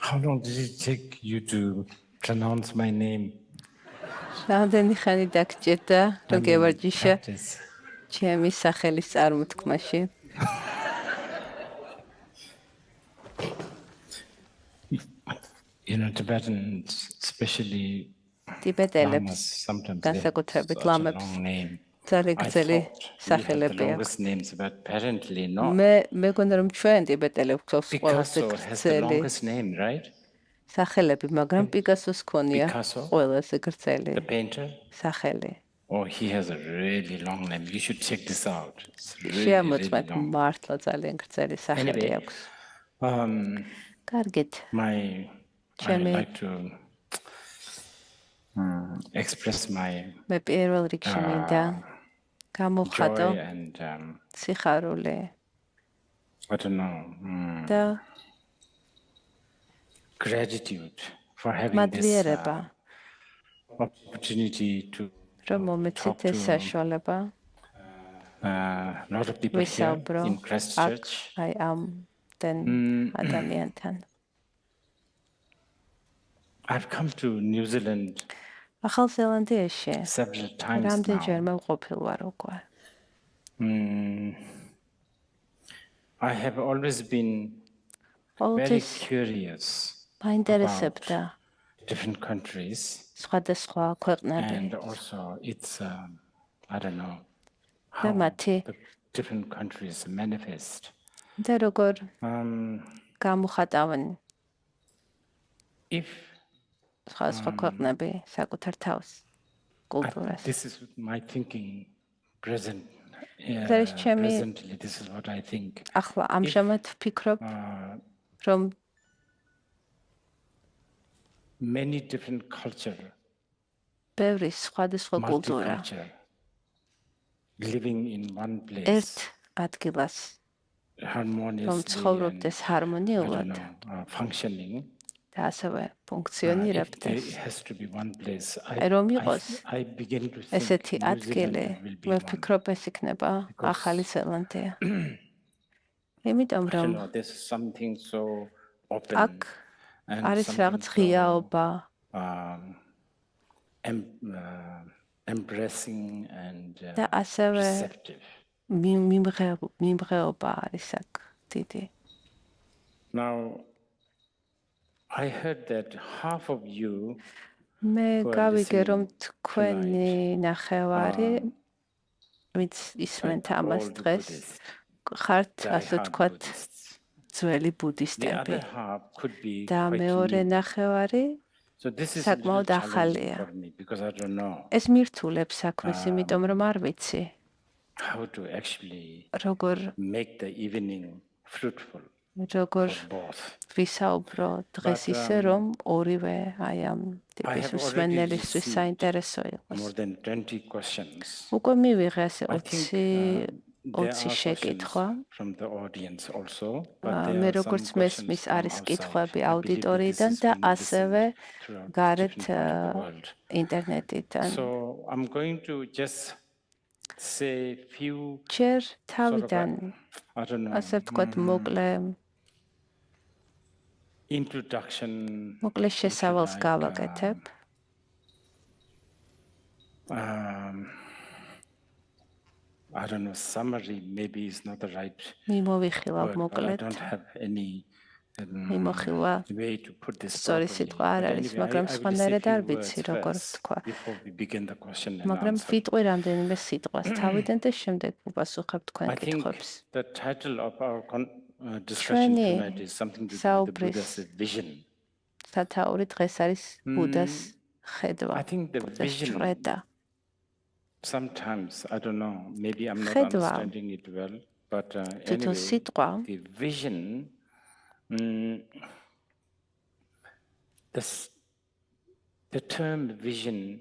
How long did it take you to pronounce my name? რამდენი ხანი დაგჭირდა რომ გევარჯიშე Practice. ჩემი სახელის წარმოთქმაში? You know, Tibetans, especially ტიბეტელებს Lamas, sometimes they have განსაკუთრებით such a ლამებს long name. ძალიან I გრძელი thought we had the სახელები აქვს. longest names, but apparently not. მე გონდა რომ ჩვენ ტიბეტელებს გვაქვს ყველაზე Picasso has the გრძელი longest name, right? სახელები, მაგრამ პიკასოს ქონია Picasso? ყველაზე გრძელი The painter? სახელი. Oh, he has a really long name. You should check this out. It's really, really შეამოწმეთ long. მართლა ძალიან გრძელი სახელი Anyway, აქვს. კარგით. I ჩემი like to express my მე პირველ რიგში მინდა გამოვხატო joy and სიხარული I don't know და gratitude for having this მადლიერება opportunity to რომ მომეცით ეს საშუალება lot of people here ვისაუბრო in Kræstčerči. აი ამ ადამიანთან. I've come to New Zealand ახალ ზელანდიაში several times now. რამდენჯერმე ვყოფილ ვარ უკვე. I have always been very ყოველთვის curious მაინტერესებდა different countries სხვადასხვა ქვეყნები and also it's I don't know და how მათი the different countries manifest. და როგორ გამოხატავენ If სხვადასხვა ქვეყნები საკუთარ თავს კულტურას. this is my thinking present ეს ჩემი presently this is what I think. ახლა ამჟამად ვფიქრობ რომ Many different culture ბევრი სხვადასხვა კულტურა multicultural living in one place ერთ ადგილას რომ harmoniously ცხოვრობდეს and, I ჰარმონიულად don't know, functioning. და ასევე If ფუნქციონირებდეს. there has to be one place. რომ იყოს I begin to think ესეთი New ადგილი, Zealand will be მე one. ვფიქრობ ეს იქნება ახალი ზელანდია. იმიტომ I რომ don't know, there's something so open აქ and არის something რაღაც so, ღიაობა embracing and და ასევე receptive. მიმღეობა არის აქ დიდი. Now, I heard that half of you მე who are გავიგე რომ listening თქვენი ნახევარი ვინც ისმენთ are ამას all დღეს Buddhist, ხართ die ასე hard ვთქვათ Buddhists. ძველი The ბუდისტები other half could be და quite მეორე new. ნახევარი So this is a little საკმაოდ challenging ახალია. for me because I don't know ეს მირთულებს საქმეს იმიტომ რომ არ ვიცი how to actually როგორ make the evening fruitful როგორ for both. ვისაუბრო დღეს ისე რომ ორივე აი ამ I ტიპის have already მსმენელისთვის received საინტერესო იყოს. more than 20 questions. უკვე მივიღე ასე I think 20 there are შეკითხვა. questions from the audience also, but there მე are some როგორც questions მესმის from არის outside. კითხვები I believe that this აუდიტორიიდან is და being ასევე listened throughout გარეთ different parts of the world. ინტერნეტიდან. So I'm going to just say few ჯერ sort of, თავიდან I don't know, ასე ვთქვათ მოკლე introduction. მოკლე if you შესავალს like, გავაკეთებ. I don't know, summary maybe is not the right მიმოვიხილავ word, but I მოკლედ. don't have any მიმოხილვა way to put this სწორი properly. სიტყვა არ But არის, anyway, მაგრამ I will say სხვანაირად არ few ვიცი words როგორ first ვთქვა. before we begin the question and მაგრამ answer. ვიტყვი რამდენიმე სიტყვას თავიდან და შემდეგ ვუპასუხებ თქვენ I think კითხვებს. the title of our discussion ჩვენი tonight is something to do with the საუბრის Buddha's vision. სათაური დღეს არის ბუდას ხედვა. I think the ბუდას vision ჭრედა. sometimes, I don't know, maybe I'm not ხედვა. understanding it well, but თვითონ anyway, სიტყვა the vision, the term vision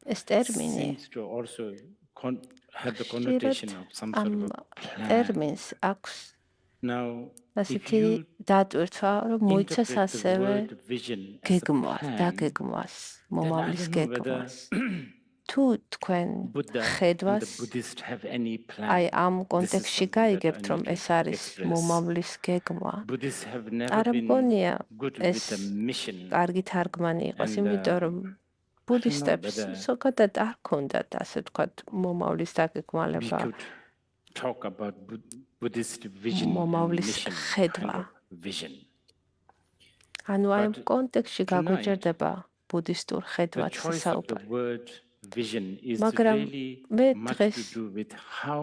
ეს ტერმინი seems to also have the connotation of some sort ამ of a plan. ტერმინს აქვს Now, if ასეთი you დატვირთვა, რომ მოიცავს interpret the ასევე word vision as a გეგმვას, plan, დაგეგმვას, then I მომავლის don't know whether გეგმვას. თუ თქვენ Buddha and the ხედვას Buddhist have any plan. აი ამ This is კონტექსტში something that I გაიგებთ, რომ need to ეს არის express. მომავლის გეგმა. Buddhists have never არ been მგონია good ეს with a mission. კარგი თარგმანი იყოს, And, იმიტომ რომ ბუდისტებს whether ზოგადად არ ქონდათ ასე ვთქვათ მომავლის We დაგეგმარება, could talk about Buddhist vision and მომავლის mission, kind ხედვა. of vision. ანუ აი ამ But კონტექსტში tonight, გაგვიჭირდება ბუდისტურ The ხედვაც choice of the საუბარი. word vision is მაგრამ really მე much დღეს to do with how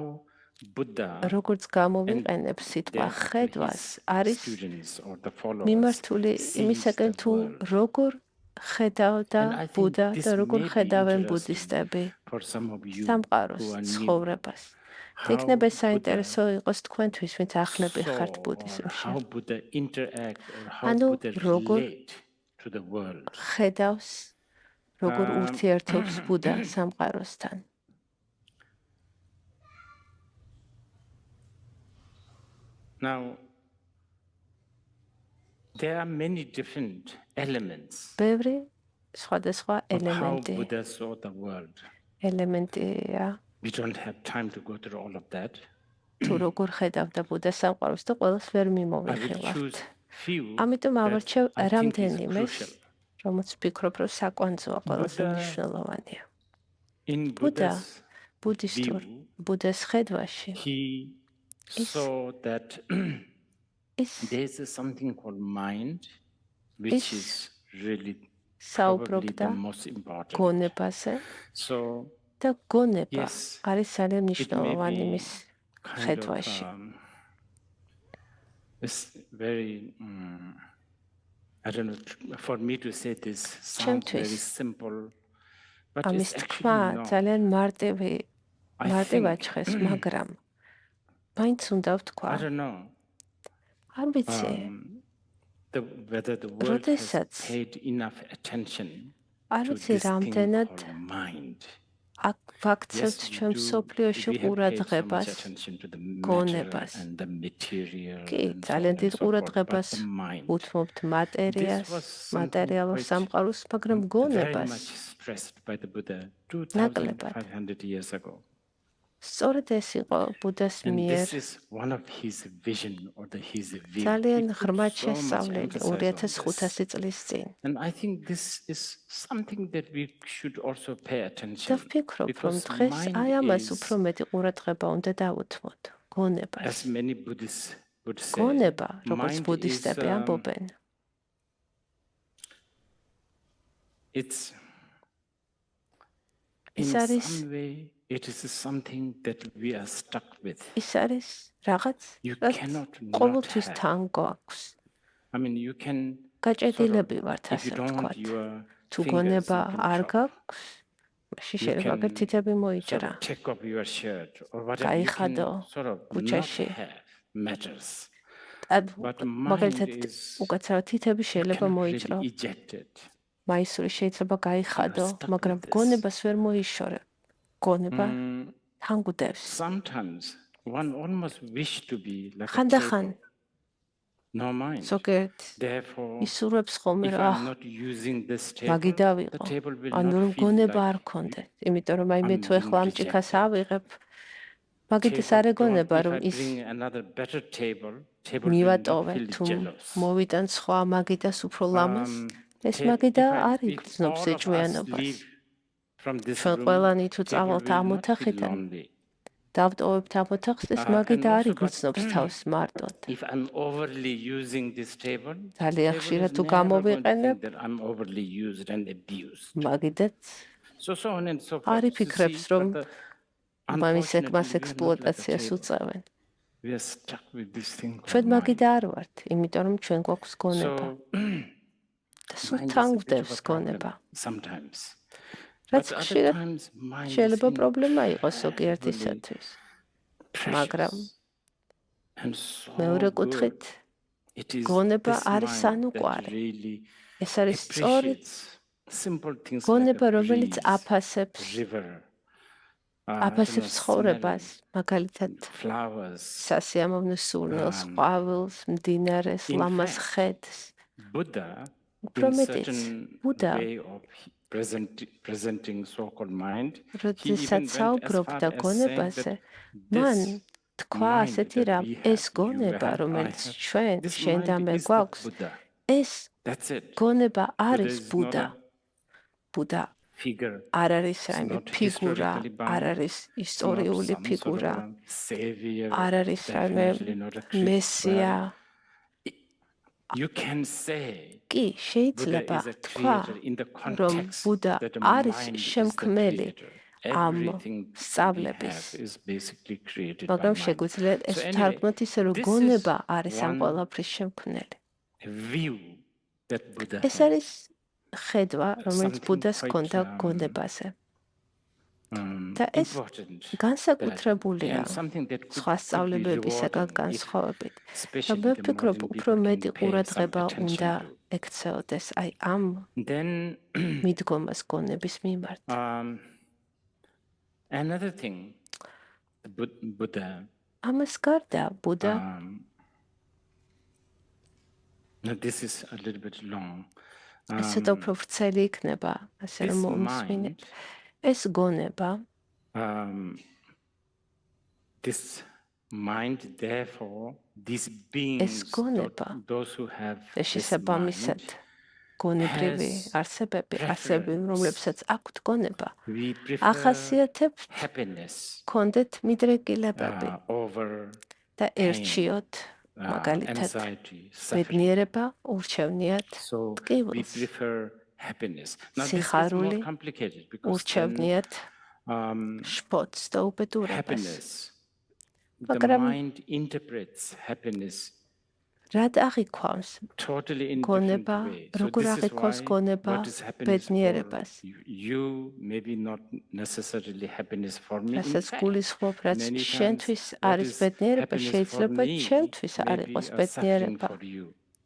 Buddha როგორც გამოვიყენებ სიტყვა then ხედვას, his არის students or the followers მიმართული sees იმისაკენ the თუ world. როგორ ხედავდა And I think ბუდა this და როგორ may be ხედავენ interesting ბუდისტები for some of you სამყაროს, who are new. ცხოვრებას. How იქნება Buddha საინტერესო იყოს თქვენთვის, ვინც ახლები ხართ saw or ბუდიზმში. how Buddha interact or how ანუ Buddha როგორ relate to the world. ხედავს, როგორ ურთიერთობს ბუდა სამყაროსთან. Now, there are many different elements ბევრი სხვადასხვა of how ელემენტი, Buddha saw the world. ელემენტია, We don't have time to go through all of that. თუ როგორ ხედავდა ბუდა სამყაროს და ყველას ვერ I will მიმოვიხილავთ. choose few ამიტომ that ავარჩევ I think is რამდენიმეს, crucial. რომელიც ვფიქრობ, რომ საკვანძოა, ყველაზე Buddha- მნიშვნელოვანია. In Buddha, Buddha's ბუდისტურ view, ბუდეს ხედვაში he saw that ის there is something called mind, which Is is really probably საუბრობდა the most important. გონებაზე So და გონება Yes, არის ძალიან it may მნიშვნელოვანი be მის kind of ხედვაში. it's very I don't know, for me to say this sounds very Ჩემთვის simple, but ამის it's თქვა actually not. ძალიან I მარტივაჩხეს, think, მაგრამ მაინც უნდა ვთქვა, I don't know არ ვიცი, whether the world has როდესაც paid enough attention არ to ვიცი this thing რამდენად called mind. აქ ვაქცევთ ჩვენ მსოფლიოში we have paid so much ყურადღებას attention to the გონებას. matter and the material კი, and so ძალიან on დიდ and so forth, ყურადღებას but the mind. უთმობთ მატერიას, This was something მატერიალურ quite სამყაროს, მაგრამ very გონებას much stressed by the Buddha ნაკლებად. 2,500 years ago. სწორედ ეს იყო ბუდას And მიერ this is one of his vision or his view. ძალიან He put ღრმად so much შესწავლილი emphasis on this. 2500 წლის წინ. And I think this is something that we should also pay და attention ვფიქრობ, რომ because დღეს mind აი ამას is, უფრო მეტი ყურადღება უნდა დავუთმოთ. გონებას. as many Buddhists would say, გონება, როგორც mind ბუდისტები is, ამბობენ, it's ის in არის some way it is something that we are stuck with. ის არის რაღაც, You რაც cannot not ყოველთვის have. თან გვაქვს. I mean, you can გაჭედილები ვართ, if you ასე don't want ვთქვათ. your თუ fingers, გონება you can არ chop. გაქვს, მაშინ You შეიძლება can აგერ თითები sort მოიჭრა. of take off your shirt or whatever. You can გაიხადო sort of not ქუჩაში. have matters. But მაგალითად, mind is უკაცრავად თითები you შეიძლება cannot მოიჭრო. really eject it. მაისური შეიძლება გაიხადო, stuck მაგრამ with this. გონებას ვერ მოიშორე. გონება თან გვდევს. Sometimes one almost wish to be like a ხანდახან table. No mind. ზოგიერთ Therefore, ისურვებს ხოლმე if რომ I'm not using this მაგი table, the დავიყო. table will ანუ not რომ feel გონება არ like ქონდეთ, იმიტომ რომ აი მე I'm თუ ეხლა ამ being ჭიქას rejected. ავიღებ, მაგითაც table არ don't- ეგონება if რომ I ის bring another better table will not მივატოვე feel თუ jealous. მოვიტან სხვა მაგიდას უფრო ლამას, ეს If მაგიდა არ if იგრძნობს all of us ეჭვიანობას. leave from this ჩვენ room, ყველანი თუ table წავალთ will ამ not feel ოთახიდან, lonely. დავტოვებთ ამ ოთახს, ეს And მაგიდა არ also, but იგრძნობს თავს მარტოდ. If I'm overly using this table, ძალიან table ხშირად is თუ never going to გამოვიყენებ, think that I'm overly used and abused. მაგიდაც So on and so არ forth. You იფიქრებს, see, რომ but მამის unfortunately, ეკმას we are not like a ექსპლუატაციას table. უწევენ. We are stuck with this thing called ჩვენ mind. მაგიდა არ ვართ, იმიტომ რომ ჩვენ გვაქვს გონება. So და სულ mind is თან a bit of გვდევს a problem გონება. sometimes. რაც But other ხშირად times mind is შეიძლება პრობლემა იყოს incredibly ზოგიერთისათვის. მაგრამ precious and so მეორე good. კუთხით It is გონება this არის mind that ანუკვარი. really ეს არის სწორი appreciates simple things გონება, like a რომელიც breeze, აფასებს river, აფასებს ცხოვრებას, მაგალითად flowers. სასიამოვნო სურნელს, ყვავილს, მდინარეს, In ლამას fact, ხედს. Buddha უბრალოდ ბუდა presenting so-called mind, როდესაც საუბრობდა გონებაზე, მან თქვა ასეთი რამ, ეს გონება, რომელიც ჩვენ და მე გვაქვს, ეს გონება არის ბუდა. ბუდა არ არის რაიმე ფიგურა, არ არის ისტორიული ფიგურა, არ არის რაიმე მესია. კი, შეიძლება თქვა, რომ ბუდა არის შემქმნელი ამ სწავლების. მაგრამ შეგვიძლია ეს ვთარგმნოთ ისე, რომ გონება არის ამ ყველაფრის შემქმნელი. ეს არის ხედვა, რომელიც ბუდას ჰქონდა გონებაზე. და ეს განსაკუთრებულია სხვა სწავლებებისაგან განსხვავებით. და მე ვფიქრობ, უფრო მეტი ყურადღება უნდა ექცეოდეს აი ამ მიდგომას გონების მიმართ. Another thing, Buddha. ამას გარდა ბუდა. This is a little bit long. ეს ცოტა უფრო ვრცელი იქნება, ასე რომ მომისმინეთ. ეს გონება. This mind, therefore, these beings, ეს გონება. those who have შესაბამისად გონებრივი არსებები, რომლებსაც აქვთ გონება, ახასიათებთ კონდეთ მიდრეკილებები და ერჩიოთ მაგალითად ბედნიერება ურჩევნიათ ტკივილს. სიხარული ურჩევნიათ შფოთს და უბედურებას. მაგრამ რად აღიქვამს გონება, როგორ აღიქვამს გონება ბედნიერებას? რასაც გულისხმობ, რაც შენთვის არის ბედნიერება, შეიძლება ჩემთვის არ იყოს ბედნიერება.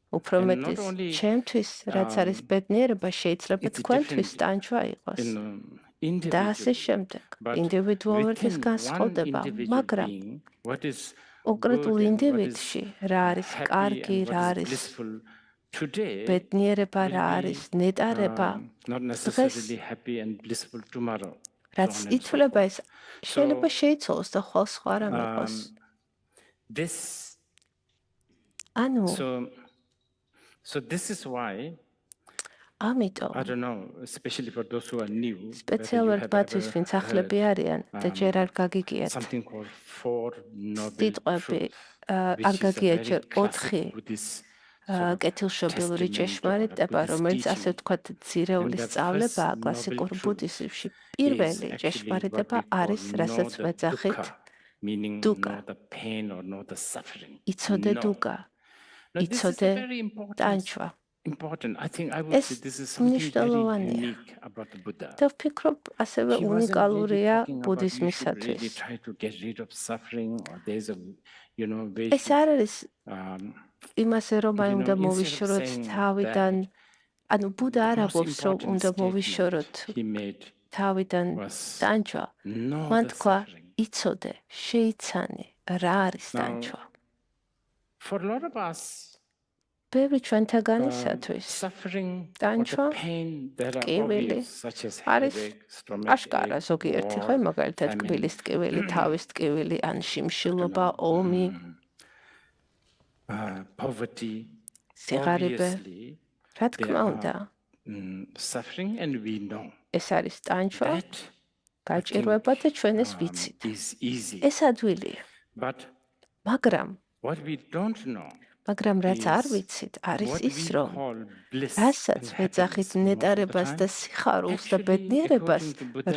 უფრო მეტიც, ჩემთვის, რაც არის ბედნიერება, შეიძლება თქვენთვის ტანჯვა იყოს. და ასე შემდეგ. ინდივიდუალურობის განსხვავდება, მაგრამ კონკრეტულ ინდივიდში რა არის კარგი, რა არის ბედნიერება, რა არის ნეტარება, რაც ითვლება ეს შეიძლება შეიცვალოს და ხვალ სხვა რამ იყოს. ანუ So this is why ამიტომ I don't know, especially for those who are new, სპეციალურად მათთვის, ვინც ახლები არიან და ჯერ არ გაგიგიათ something called four noble სიტყვები, არ გაგიათ ჯერ 4 კეთილშობილური ჭეშმარიტება, რომელიც ასე ვთქვათ ძირეული სწავლებაა კლასიკურ ბუდიზმში. პირველი ჭეშმარიტება არის, რასაც ვეძახით დუგა. იცოდე დუგა, იცოდე ტანჯვა. ეს მნიშვნელოვანია. და ვფიქრობ, ასევე უნიკალურია ბუდიზმისათვის. ეს არ არის იმაზე, რომ აი უნდა მოვიშოროთ თავიდან, ანუ ბუდა არ ამბობს, რომ უნდა მოვიშოროთ თავიდან ტანჯვა. მან თქვა, იცოდე, შეიცანე, რა არის ტანჯვა. ბევრი ჩვენთაგანისათვის ტანჯვა, ტკივილი არის აშკარა ზოგიერთი, ხო, მაგალითად კბილის ტკივილი, თავის ტკივილი, ან შიმშილობა, ომი, სიღარიბე. რა თქმა უნდა, ეს არის ტანჯვა, გაჭირვება და ჩვენ ეს ვიცით. ეს ადვილია. მაგრამ რაც არ ვიცით, არის ის, რომ რასაც ვეძახით ნეტარებას და სიხარულს და ბედნიერებას,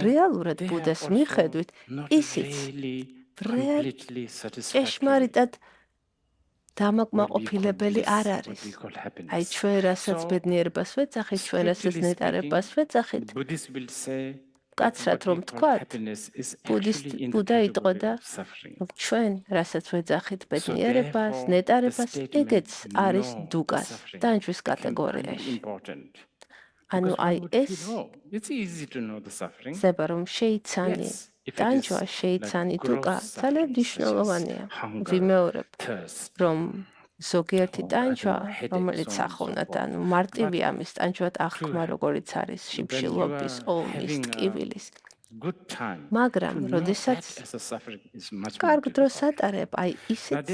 რეალურად ბუდას მიხედვით, ისიც ჭეშმარიტად დამაკმაყოფილებელი არ არის. აი ჩვენ რასაც ბედნიერებას ვეძახით, ჩვენ რასაც ნეტარებას ვეძახით, კაცრად რომ თქვათ, ბუდა იტყოდა, ჩვენ რასაც ვეძახით ბედნიერებას, ნეტარებას, ეგეც არის დუგას, ტანჯვის კატეგორიაში. ანუ აი ეს ზება რომ შეიცანი, ტანჯვა შეიცანი დუგა, ძალიან მნიშვნელოვანია. ვიმეორებ, რომ ზოგიერთი ტანჯვა, რომელიც ახოვნად, ანუ მარტივი ამის ტანჯვად აღქმა, როგორიც არის შიფშილობის, ოლმის, ტკივილის. მაგრამ, როდესაც კარგ დროს ატარებ, აი ისიც,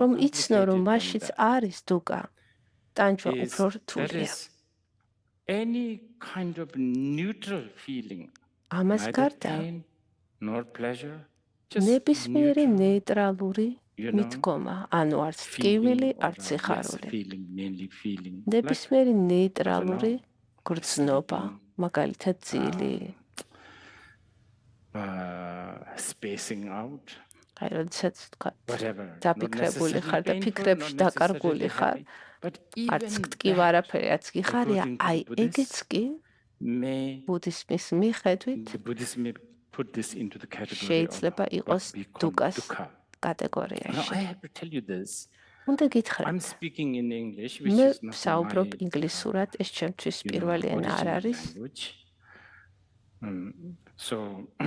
რომ იცნო, რომ მაშიც არის დუკა, ტანჯვა უფრო რთულია. ამას გარდა, ნებისმიერი ნეიტრალური მიდგომა, ანუ არც ტკივილი, არც სიხარული. ნებისმიერი ნეიტრალური გრძნობა, მაგალითად ძილი. აი, როდესაც თქვა, დაფიქრებული ხარ და ფიქრებში დაკარგული ხარ, არც ტკივა არაფერი, არც გიხარია, აი, ეგეც კი ბუდისმის მიხედვით შეიძლება იყოს დუკას კატეგორიაში. უნდა გითხრათ, მე ვსაუბრობ ინგლისურად, ეს ჩემთვის პირველი ენა არ არის.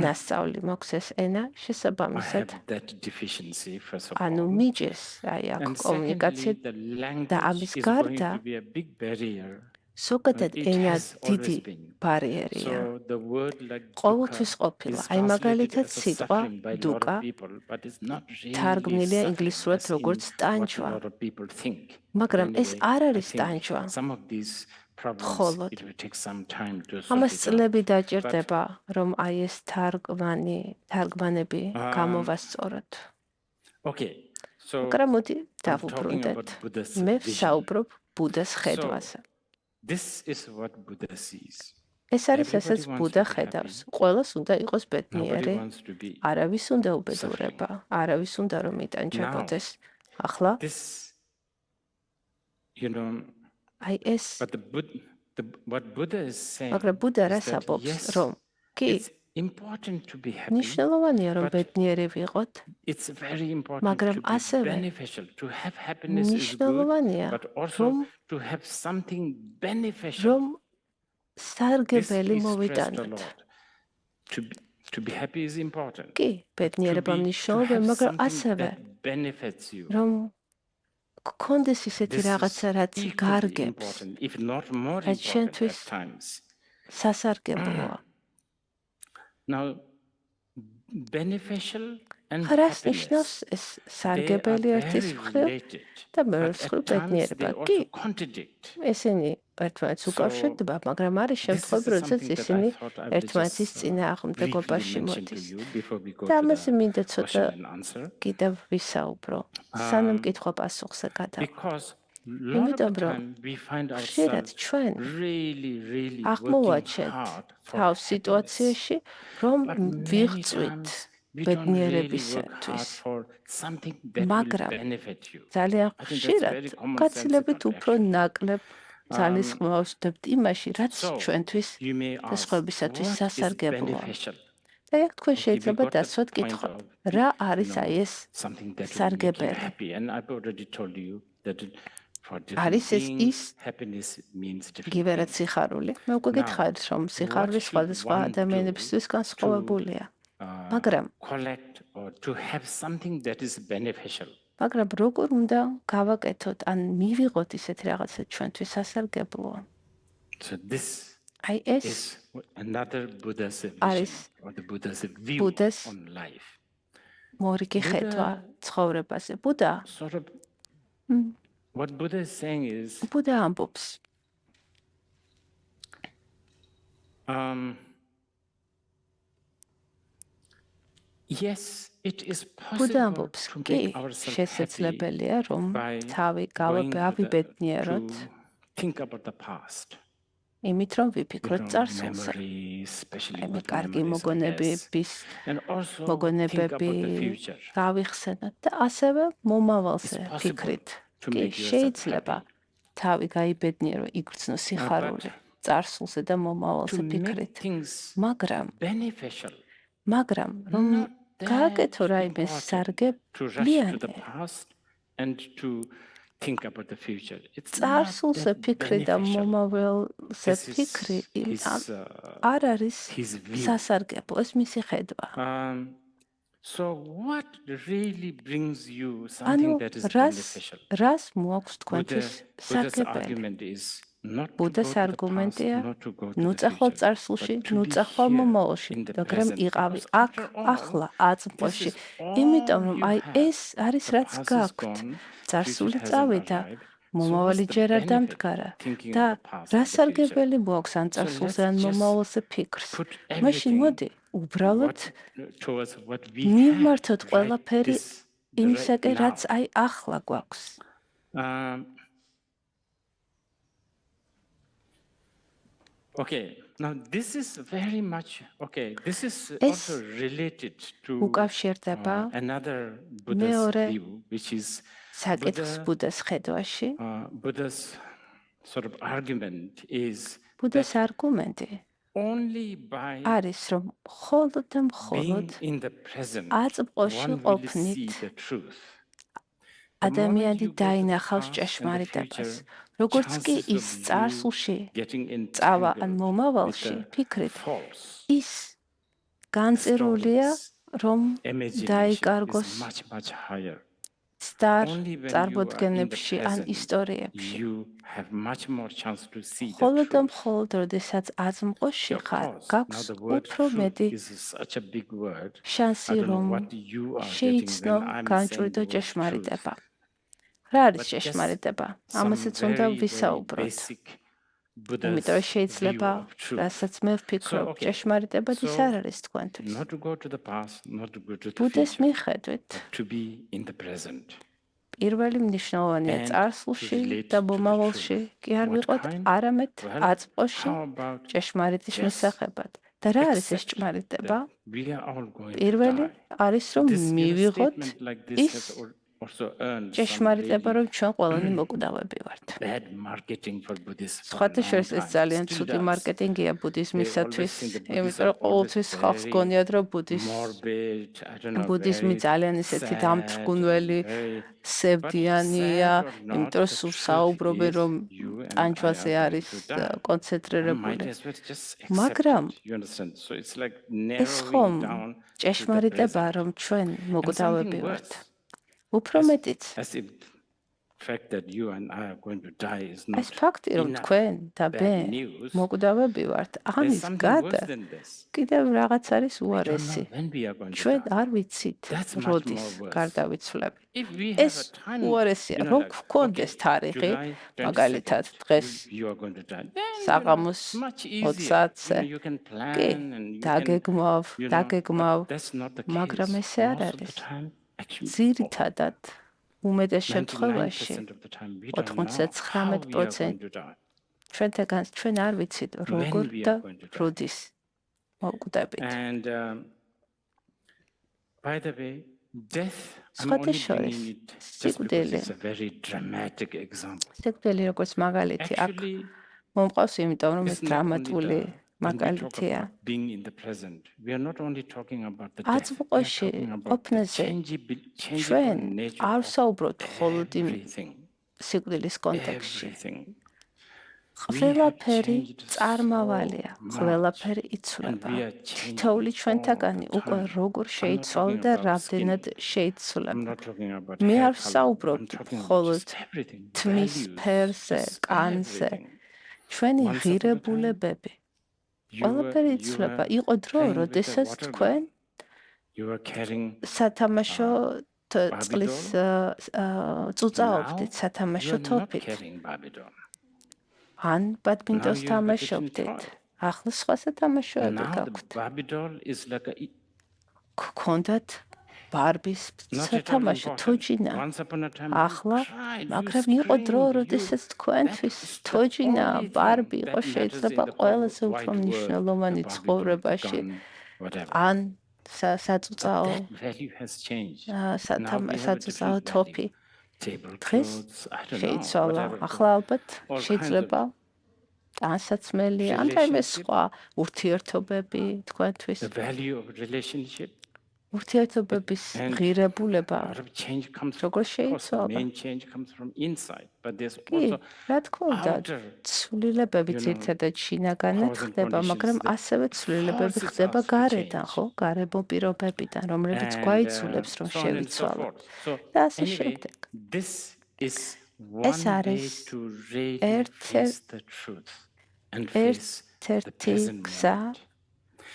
ნასწავლი მაქვს ეს ენა, შესაბამისად. ანუ მიჯეს, აი აქ კომუნიკაცია და ამის გარდა ზოგადად ენა დიდი ბარიერია. ყოველთვის ყოფილა. აი მაგალითად სიტყვა დუკა თარგმნილია ინგლისურად როგორც ტანჯვა. მაგრამ ეს არ არის ტანჯვა. მხოლოდ ამას წლები დაჭირდება, რომ აი ეს თარგმანები გამოვასწოროთ. მაგრამ მოდი დავუბრუნდეთ. მე ვსაუბრობ ბუდას ხედვაზე. ეს არის რასაც ბუდა ხედავს. ყველას უნდა იყოს ბედნიერი. არავის უნდა უბედურება. არავის უნდა რომ იტანჯებოდეს. ახლა აი ეს მაგრამ ბუდა რას ამბობს, რომ კი მნიშვნელოვანია რომ ბედნიერი ვიყოთ, მაგრამ ასევე მნიშვნელოვანია რომ სარგებელი მოვიტანოთ. კი, ბედნიერება მნიშვნელოვანია, მაგრამ ასევე რომ გქონდეს ისეთი რაღაცა, რაც გარგებს, რაც შენთვის სასარგებლოა. რას ნიშნავს ეს სარგებელი ერთის მხრივ და მეორეს მხრივ ბედნიერება? კი, ესენი ერთმანეთს უკავშირდება, მაგრამ არის შემთხვევები, როდესაც ისინი ერთმანეთის წინააღმდეგობაში მოდის. და ამაზე მინდა ცოტა კიდევ ვისაუბრო, სანამ კითხვა პასუხზე გადავა. იმიტომ რომ ხშირად ჩვენ აღმოვაჩენთ თავს სიტუაციაში, რომ ვიღწვით ბედნიერებისათვის. მაგრამ ძალიან ხშირად გაცილებით უფრო ნაკლებ ძალის ხმას ვსდებთ იმაში, რაც ჩვენთვის და სხვებისათვის სასარგებლოა. და აქ თქვენ შეიძლება დასვათ კითხვა, რა არის აი ეს სარგებელი? არის ის იგივე რაც სიხარული? მე უკვე გითხარით, რომ სიხარული სხვადასხვა ადამიანებისთვის განსხვავებულია. მაგრამ როგორ უნდა გავაკეთოთ, ან მივიღოთ ისეთი რაღაცა ჩვენთვის სასარგებლოა? აი ეს არის ბუდას მორიგი ხედვა ცხოვრებაზე. ბუდა ამბობს. ბუდა ამბობს, კი, შესაძლებელია, რომ თავი გავაბედნიეროთ იმით, რომ ვიფიქროთ წარსულზე. აი, კარგი მოგონებები გავიხსენოთ და ასევე მომავალზე ფიქრით. კი, შეიძლება თავი გაიბედნიერო, იგრძნო სიხარული წარსულზე და მომავალზე ფიქრით. მაგრამ რომ გააკეთო რაიმე სარგებლიანი, წარსულზე ფიქრი და მომავალზე ფიქრი არ არის სასარგებლო, ეს მისი ხედვა. So what really brings you something that is beneficial? რას მოაქვს თქვენთვის Buddha's საკებელი? argument is not to ბუდას go to the past, არგუმენტია, not to go to ნუ the წახვალ future, წარსულში, but to ნუ be წახვალ here მომავალში, in the მაგრამ present. იყავი Because აქ, after all, ახლა, this აწმყოში. is all იმიტომ რომ you აი have. ეს არის The რაც past is გაქვთ. gone, წარსული future hasn't წავიდა, arrived. So მომავალი what's the ჯერ არ benefit დამდგარა. thinking და of the past რა and the future? სარგებელი მოაქვს ან So წარსულზე let's ან just მომავალზე ფიქრს? put მაშინ everything მოდი, უბრალოდ towards what we მივმართოთ have right ყველაფერი this იმისაკენ, right რაც now. აი ახლა გვაქვს. Okay, now this is very much okay. This is ეს also related to უკავშირდება another Buddhist მეორე view, which is საკითხს ბუდას ხედვაში. Buddha's sort of argument is ბუდას არგუმენტი only by არის, რომ მხოლოდ და მხოლოდ being in the present აწმყოში one will ყოფნით see the truth. ადამიანი დაინახავს ჭეშმარიტებას. როგორც კი ის წარსულში წავა ან მომავალში, ფიქრით, ის განწირულია, რომ დაიკარგოს წარმოდგენებში ან ისტორიებში. მხოლოდ და მხოლოდ, როდესაც აწმყოში ხარ, გაქვს უფრო მეტი შანსი, რომ შეიცნო განჭვრიდო ჭეშმარიტება. რა არის ჭეშმარიტება? ამასაც უნდა ვისაუბროთ. იმიტომ რომ შეიძლება, რასაც მე ვფიქრობ, ჭეშმარიტებად ის არ არის თქვენთვის. ბუდეს მიხედვით, პირველი მნიშვნელოვანია წარსულში და მომავალში კი არ ვიყოთ, არამედ აწმყოში ჭეშმარიტის შესახებად. და რა არის ეს ჭეშმარიტება? პირველი არის, რომ მივიღოთ ის ჭეშმარიტება, რომ ჩვენ ყველანი მოკვდავები ვართ. სხვათა შორის ეს ძალიან ცუდი მარკეტინგია ბუდიზმისათვის, იმიტომ რომ ყოველთვის ხალხს გონიათ, რომ ბუდიზმი ძალიან ისეთი დამთრგუნველი, სევდიანია, იმიტომ რომ სულ საუბრობენ, რომ ტანჯვაზე არის კონცენტრირებული. მაგრამ ეს ხომ ჭეშმარიტება, რომ ჩვენ მოკვდავები ვართ. უფრო მეტიც. ეს ფაქტი, რომ თქვენ და მე მოკვდავები ვართ, ამის გარდა კიდევ რაღაც არის უარესი. ჩვენ არ ვიცით, როდის გარდავიცვლებით. ეს უარესია, რომ გვქონდეს თარიღი, მაგალითად დღეს საღამოს 20-ზე. კი, დაგეგმავ, მაგრამ ესე არ არის. ძირითადად უმეტეს შემთხვევაში 99% ჩვენთაგან ჩვენ არ ვიცით როგორ და როდის მოვკვდებით. სხვათა შორის სიკვდილი როგორც მაგალითი აქ მომყავს, იმიტომ რომ ეს დრამატული მაგალითია. აწმყოში ყოფნაზე ჩვენ არ ვსაუბრობთ მხოლოდ იმ სიკვდილის კონტექსტში. ყველაფერი წარმავალია, ყველაფერი იცვლება. თითოეული ჩვენთაგანი უკვე როგორ შეიცვალა და რამდენად შეიცვლება. მე არ ვსაუბრობ მხოლოდ თმის ფერზე, კანზე. ჩვენი ღირებულებები ყველაფერი იცვლება. იყო დრო, როდესაც თქვენ სათამაშო წყლის წუწაობდით, სათამაშო თოფით. ან ბადმინტონს თამაშობდით. ახლა სხვა სათამაშოები გაქვთ. გქონდათ ბარბის სათამაშო თოჯინა. ახლა, მაგრამ იყო დრო, როდესაც თქვენთვის თოჯინა, ბარბი იყო შეიძლება ყველაზე უფრო მნიშვნელოვანი ცხოვრებაში. ან საწუწაო თოფი. დღეს შეიცვალა. ახლა ალბათ შეიძლება ტანსაცმელი, ან რაიმე სხვა ურთიერთობები თქვენთვის. ურთიერთობების ღირებულება როგორ შეიცვალა? კი, რა თქმა უნდა, ცვლილებები ძირითადად შინაგანად ხდება, მაგრამ ასევე ცვლილებები ხდება გარედან, ხო? გარემო პირობებიდან, რომლებიც გვაიცულებს, რომ შევიცვალოთ. და ასე შემდეგ. ეს არის ერთ-ერთი გზა,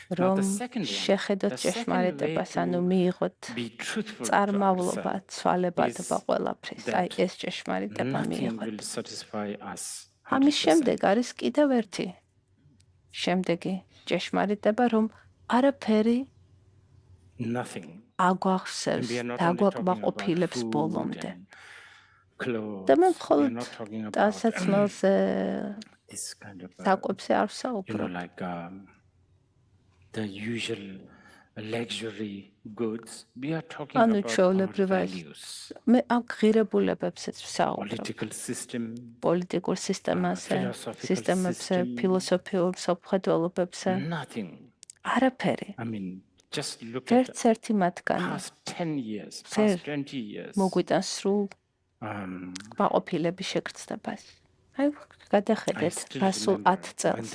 რომ შეხედოთ ჭეშმარიტებას, ანუ მიიღოთ წარმავლობა, ცვალებადობა ყველაფრის. აი ეს ჭეშმარიტება მიიღოთ. ამის შემდეგ არის კიდევ ერთი შემდეგი ჭეშმარიტება, რომ არაფერი აგვახსევს, დაგვაკმაყოფილებს ბოლომდე. და მე მხოლოდ ტანსაცმელზე საკვებზე არ ვსაუბრობ. The usual luxury goods, we are talking ანუ about ჩვეულებრივ მე ამ ღირებულებებსაც ვსაუბრობ. political system, პოლიტიკურ სისტემაზე, სისტემებზე, ფილოსოფიურ სამხედველობებზე. nothing. არაფერი. I mean, just look at ერთ-ერთი მათგანი past 10 years, past 20 years. მოგვიტანს სრულ კმაყოფილების შეგრძნებას. აი, გადახედეთ გასულ 10 წელს.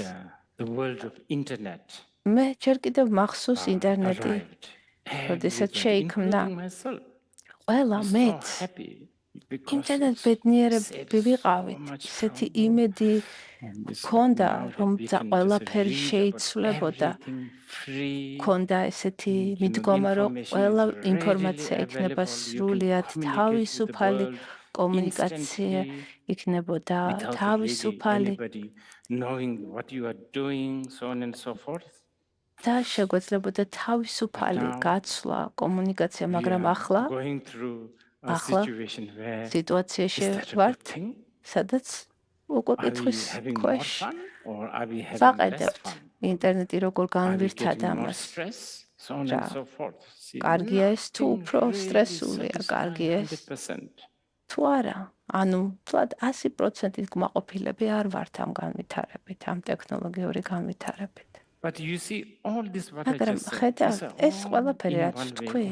The world of internet. მე ჯერ კიდევ მახსოვს ინტერნეტი, როდესაც შეიქმნა. ყველა მეც იმდენად ბედნიერები ვიყავით, ესეთი იმედი მქონდა, რომ ყველაფერი შეიცვლებოდა. მქონდა ესეთი მიდგომა, რომ ყველა ინფორმაცია იქნება სრულიად თავისუფალი, კომუნიკაცია იქნებოდა თავისუფალი. და შეგვეძლებოდა თავისუფალი გაცვლა, კომუნიკაცია, მაგრამ ახლა სიტუაციაში ვართ, სადაც უკვე კითხვის ქვეშ ვაყენებთ ინტერნეტი როგორ განვირთად ამას. კარგია ეს თუ უფრო სტრესულია, კარგია ეს თუ არა. ანუ, თლად 100%-ით კმაყოფილები არ ვართ ამ განვითარებით, ამ ტექნოლოგიური განვითარებით. But you see all this what I მაგრამ just said. ხედავთ, ეს ყველაფერი რაც თქვი,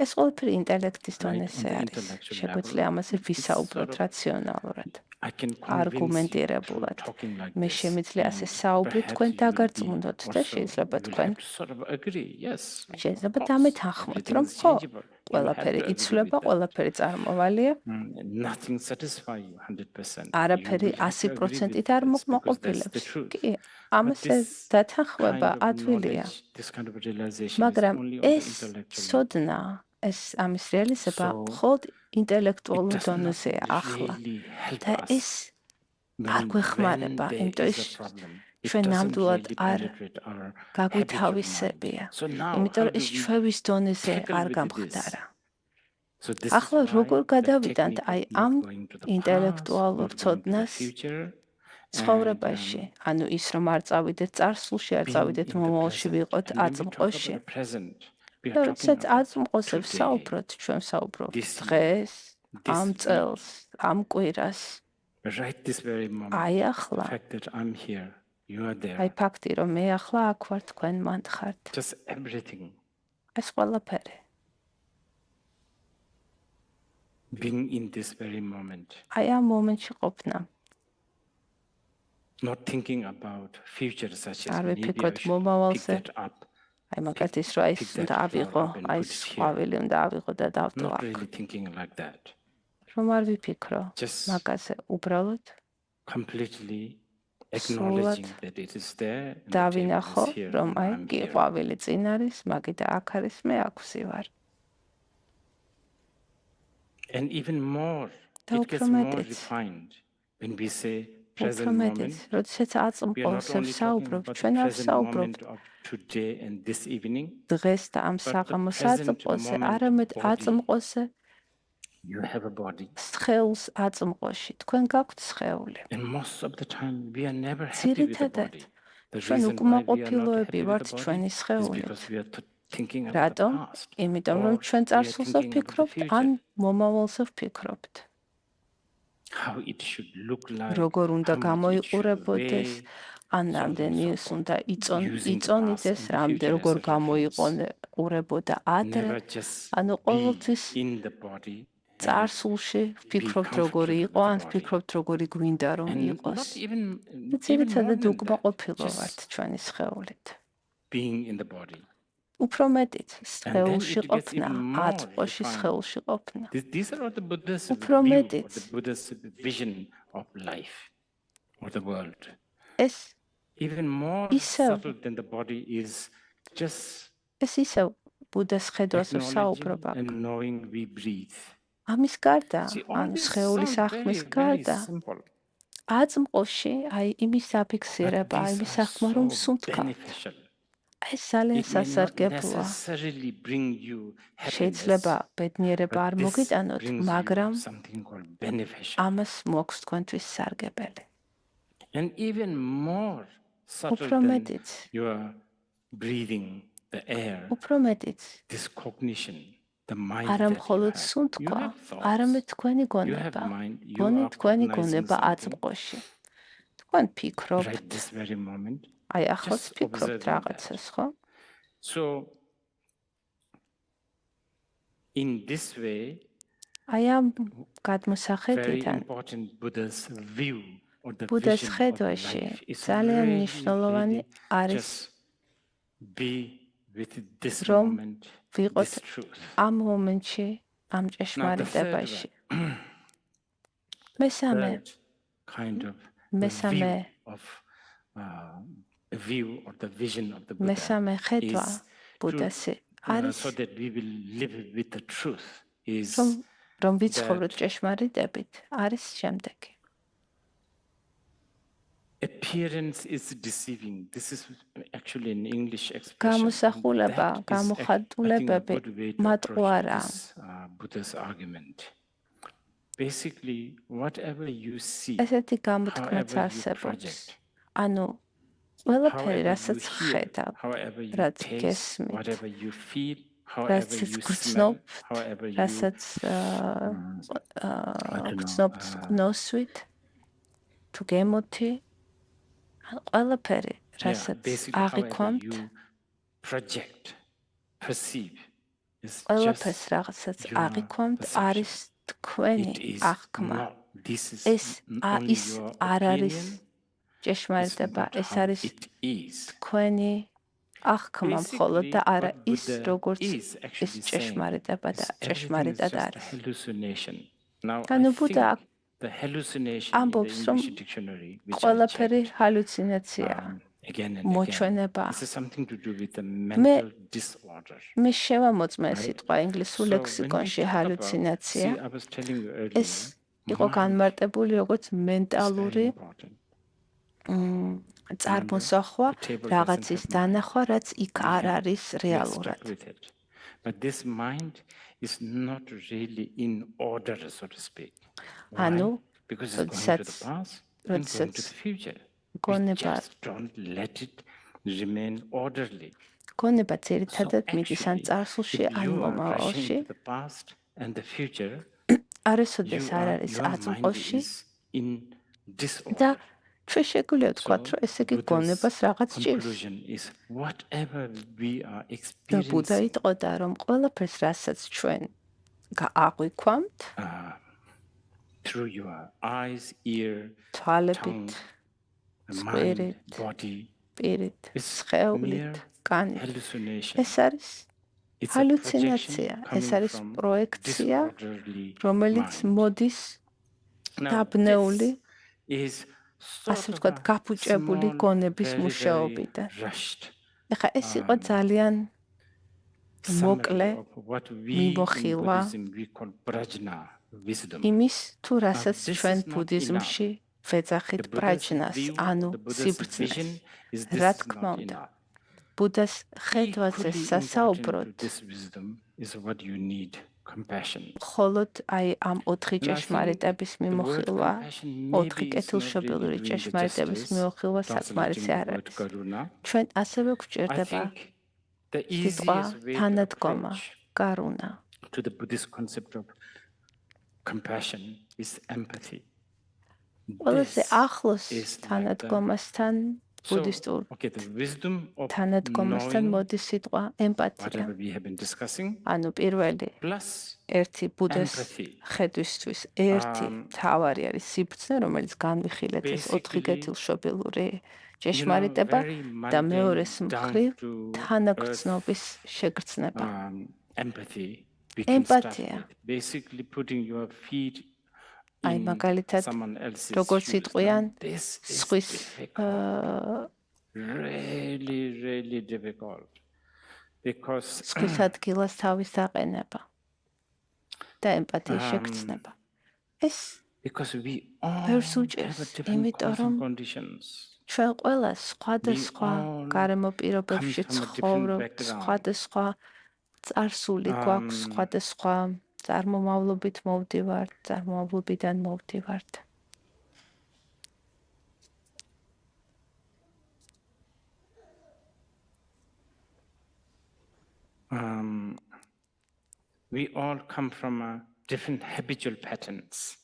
ეს ყველაფერი ინტელექტის დონეზე არის. შეგვიძლია ამაზე ვისაუბროთ რაციონალურად, არგუმენტირებულად. მე შემიძლია ასე საუბრით, თქვენ დაგარწმუნდოთ და შეიძლება თქვენ შეიძლება დამეთანხმოთ, რომ ხო, ყველაფერი იცვლება, ყველაფერი წარმოვალია. არაფერი 100%-ით არ მოკმაყოფილებს. კი, ამაზე დათანხმება ადვილია. მაგრამ ეს ცოდნა, ეს ამის რეალიზება მხოლოდ ინტელექტუალურ დონეზეა ახლა. და ეს არ გვეხმარება, იმიტომ ის ჩვენ ნამდვილად არ გაგვითავისებია. იმიტომ ის ჩვევის დონეზე არ გამხდარა. ახლა როგორ გადავიდანთ აი ამ ინტელექტუალურ ცოდნას ცხოვრებაში, ანუ ის რომ არ წავიდეთ წარსულში, არ წავიდეთ მომავალში, ვიყოთ აწმყოში. როდესაც აწმყოზე ვსაუბროთ, ჩვენ ვსაუბრობთ დღეს, ამ წელს, ამ კვირას. აი ახლა, აი ფაქტი, რომ მე ახლა აქ ვარ, თქვენ მანდ ხართ. ეს ყველაფერი. Being in this very moment. აი ამ momentში ყოფნა. Not thinking about future such as არ maybe ვიფიქროთ I should მომავალზე. pick that up. აი მაგათ ის რა ის უნდა ავიღო, აი ეს ყვავილი უნდა ავიღო და დავტო Not აქ. really thinking like that. რომ არ ვიფიქრო მაგაზე, უბრალოდ completely acknowledging that it is there. დავინახო, რომ აი კი ყვავილი წინ არის, მაგი და აქ არის, მე აქ ვსივარ. And even more, it gets more refined when we say present moment. როდესაც აწმყოზე ვსაუბრობ, ჩვენ არ ვსაუბრობთ today and this evening. დღეს და ამ საღამოს აწმყოზე, არამედ აწმყოზე You have a body. სხეულს აწმყოში, თქვენ გაქვთ სხეული. And most of the time we are never happy with the body. ჩვენ უკმაყოფილოები ვართ ჩვენი სხეულით. რატომ? იმიტომ რომ ჩვენ წარსულზე ვფიქრობთ, ან მომავალზე ვფიქრობთ. How it should look like. როგორ უნდა გამოიყურებოდეს, ან რამდენი ის უნდა იწონიდეს, რამდენი როგორ გამოიყურებოდა ადრე, ანუ ყოველთვის წარსულში ვფიქრობთ როგორი იყო, ან ვფიქრობთ როგორი გვინდა რომ იყოს. ძირითადად უკმაყოფილო ვართ ჩვენი სხეულით. უფრო მეტიც სხეულში ყოფნა, აწმყოში სხეულში ყოფნა. უფრო მეტიც ეს ისევ ბუდას ხედვას ვსაუბრობ. ამის გარდა, ანუ სხეულის აღქმის გარდა, აწმყოში აი იმის აფიქსირება, იმის აღქმა რომ სუნთქავთ. ეს ძალიან სასარგებლოა. შეიძლება ბედნიერება არ მოგიტანოთ, მაგრამ ამას მოაქვს თქვენთვის სარგებელი. უფრო მეტიც უფრო მეტიც არა მხოლოდ სუნთქვა, არამედ თქვენი გონება. თქვენი გონება აწმყოში. თქვენ ფიქრობთ, აი ახლაც ფიქრობთ რაღაცას, ხო? აი ამ გადმოსახედიდან ბუდას ხედვაში ძალიან მნიშვნელოვანი არის რომ ვიყოთ ამ მომენტში, ამ ჭეშმარიტებაში. მესამე ხედვა ბუდასი არის რომ ვიცხოვროთ ჭეშმარიტებით არის შემდეგი. Appearance is deceiving. This is actually an English expression. გამოსახულება, გამოხატულებები მატყუარა. Buddha's argument. Basically, whatever you see, ესეთი გამოთქმაც არსებობს. ანუ ყველაფერი, რასაც ხედავ, რაც გესმით, whatever you feel, რაც გრძნობთ, რასაც გრძნობთ ნოსვით, თუ გემოთი, ყველაფერი, რასაც აღიქვამთ, ყველაფერს, რაღაცაც აღიქვამთ, არის თქვენი აღქმა. ეს არ არის ჭეშმარიტება, ეს არის თქვენი აღქმა მხოლოდ და არა ის, როგორც ეს ჭეშმარიტება და ჭეშმარიტად არის. ანუ ბუდა ამბობს, რომ ყველაფერი ჰალუცინაციაა, მოჩვენება. მე შევამოწმე სიტყვა ინგლისურ ლექსიკონში ჰალუცინაცია. ეს იყო განმარტებული როგორც მენტალური წარმოსახვა, რაღაცის დანახვა, რაც იქ არ არის რეალურად. But this mind is not really in order, so to speak. ანუ because it's going to the past and going to the future. Just don't let it remain orderly. გონება ძირითადად მიდის ან წარსულში, ან მომავალში. არასოდეს არ არის აწმყოში და ჩვენ შეგვიძლია ვთქვათ, რომ ესე იგი გონებას რაღაც ჭირს. და ბუდა იტყოდა, რომ ყველაფერს, რასაც ჩვენ აღვიქვამთ, through your eyes, ear, თვალებით, mind, პირით, სხეულით, კანით. ეს არის ჰალუცინაცია, ეს არის პროექცია, რომელიც მოდის დაბნეული, ასე ვთქვათ, გაფუჭებული გონების მუშაობიდან. ეხლა ეს იყო ძალიან მოკლე მიმოხილვა იმის, თუ რასაც ჩვენ ბუდიზმში ვეძახით პრაჯნას, ანუ სიბრძნეს. რა თქმა უნდა, ბუდას ხედვაზე სასაუბროდ მხოლოდ აი ამ 4 ჭეშმარიტების მიმოხილვა, 4 კეთილშობილური ჭეშმარიტების მიმოხილვა საკმარისი არ არის. ჩვენ ასევე გვჭირდება სიტყვა თანადგომა, კარუნა. To the Buddhist concept of compassion is empathy. ყველაზე ახლოს თანადგომასთან ბუდისტურ თანადგომასთან მოდის სიტყვა ემპათია. ანუ პირველი ერთი ბუდას ხედვისთვის ერთი მთავარი არის სიბრძნე, რომელიც განვიხილეთ ეს 4 კეთილშობილური ჭეშმარიტება და მეორეს მხრივ თანაგრძნობის შეგრძნება. ემპათია. აი მაგალითად როგორც იტყვიან სხვის სხვის ადგილას თავის დაყენება და ემპათიის შეგრძნება. ეს ბევრს უჭირს, იმიტომ რომ ჩვენ ყველა სხვადასხვა გარემო პირობებში ცხოვრობთ, სხვადასხვა წარსული გვაქვს, სხვადასხვა წარმომავლობით მოვდივართ, წარმომავლობიდან მოვდივართ. We all come from different habitual patterns.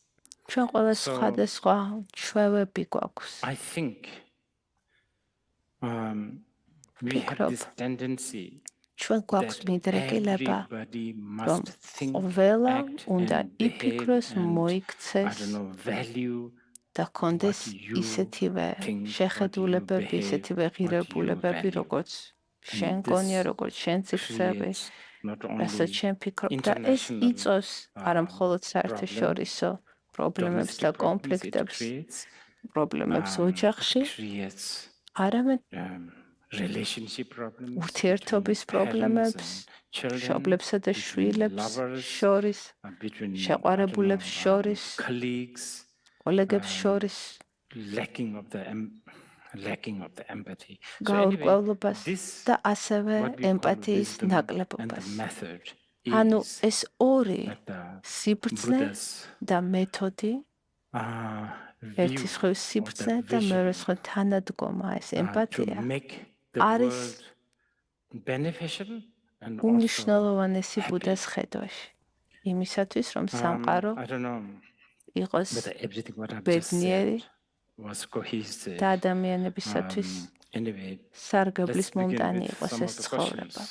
ჩვენ ყველა სხვადასხვა ჩვევები გვაქვს. I think we have this tendency ჩვენ გვაქვს მიდრეკილება, რომ ყველა უნდა იფიქროს, მოიქცეს და ჰქონდეს ისეთივე შეხედულებები, ისეთივე ღირებულებები, როგორც შენ გონია, როგორც შენ ციხსები, რასაც შენ ფიქრობ და ეს იწვევს არა მხოლოდ საერთაშორისო პრობლემებს და კონფლიქტებს, პრობლემებს ოჯახში, არამედ ურთიერთობის პრობლემებს, მშობლებსა და შვილებს შორის, შეყვარებულებს შორის, კოლეგებს შორის, გაურკვევლობას და ასევე ემპათიის ნაკლებობას. ანუ ეს ორი სიბრძნე და მეთოდი, ერთი მხრივ სიბრძნე და მეორე მხრივ თანადგომა, ეს ემპათია არის უმნიშვნელოვანესი ბუდას ხედვაში. იმისათვის, რომ სამყარო იყოს ბედნიერი და ადამიანებისათვის სარგებლის მომტანი იყოს ეს ცხოვრება.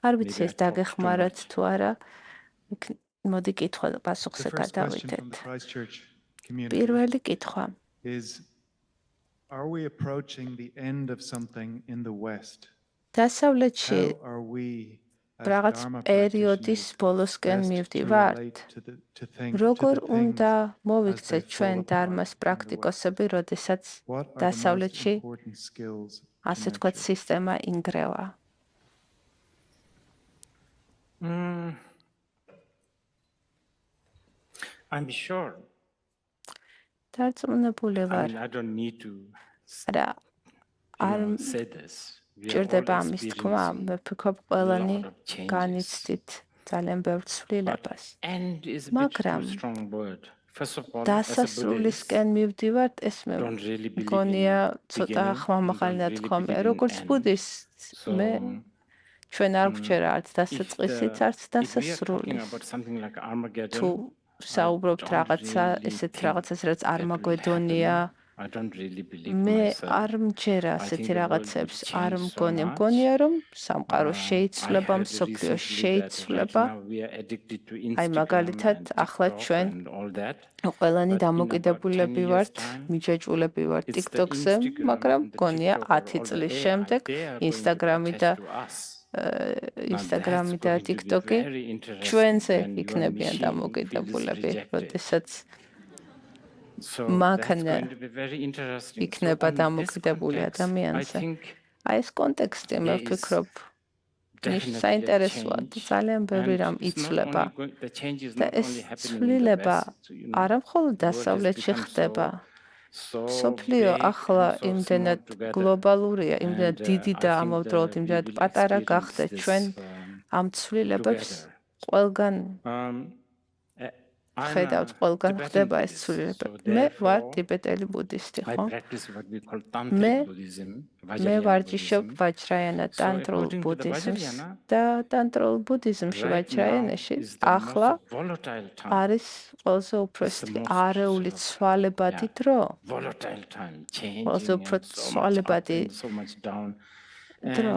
არ ვიცი ეს დაგეხმარათ თუ არა, მოდი კითხვა პასუხზე გადავიდეთ. პირველი კითხვა. Are we approaching the end of something in the West? დასავლეთში რაღაც პერიოდის ბოლოსკენ მივდივართ. როგორ უნდა მოვიქცეთ ჩვენ დარმას პრაქტიკოსები, როდესაც დასავლეთში ასე თქვათ სისტემა ინგრევა? I'm sure. დარწმუნებული ვარ. რა არ ჭირდება ამის თქმა, მე ვფიქრობ ყველანი განიცდით ძალიან ბევრ ცვლილებას. მაგრამ დასასრულისკენ მივდივართ, ეს მე მგონია ცოტა ხმამაღალი ნათქვამია. როგორც ბუდისტ, მე ჩვენ არ გვჭირა არც დასაწყისიც, არც დასასრულის. თუ საუბრობთ რაღაცა, ესეთ რაღაცას, რაც არმაგედონია, მე არ მჯერა ასეთი რაღაცებს, არ მგონია, რომ სამყარო შეიცვლება, მსოფლიო შეიცვლება. აი მაგალითად, ახლა ჩვენ ყველანი დამოკიდებულები ვართ, მიჯაჭვულები ვართ TikTok-ზე, მაგრამ მგონია 10 წლის შემდეგ Instagram-ი და TikTok-ი ჩვენზე იქნებიან დამოკიდებულები, როდესაც მანქანა იქნება დამოკიდებული ადამიანზე. აი ეს კონტექსტი მე ვფიქრობ საინტერესოა, ძალიან ბევრი რამ იცვლება. და ეს ცვლილება არა მხოლოდ დასავლეთში ხდება. სოფლიო ახლა იმდენად გლობალურია, იმდენად დიდი და ამავდროულად იმდენად პატარა გახდა, ჩვენ ამ ცვლილებებს ყველგან ხედავთ ყველგან ხდება ეს ცვლილება. მე ვარ ტიბეტელი ბუდისტი, ხო? მე ვარჯიშობ ვაჯრაიანად ტანტრულ ბუდიზმს და ტანტრულ ბუდიზმში ვაჯრაიანაში ახლა არის ყველაზე უფრო არეული ცვალებადი დრო. ყველაზე უფრო ცვალებადი დრო.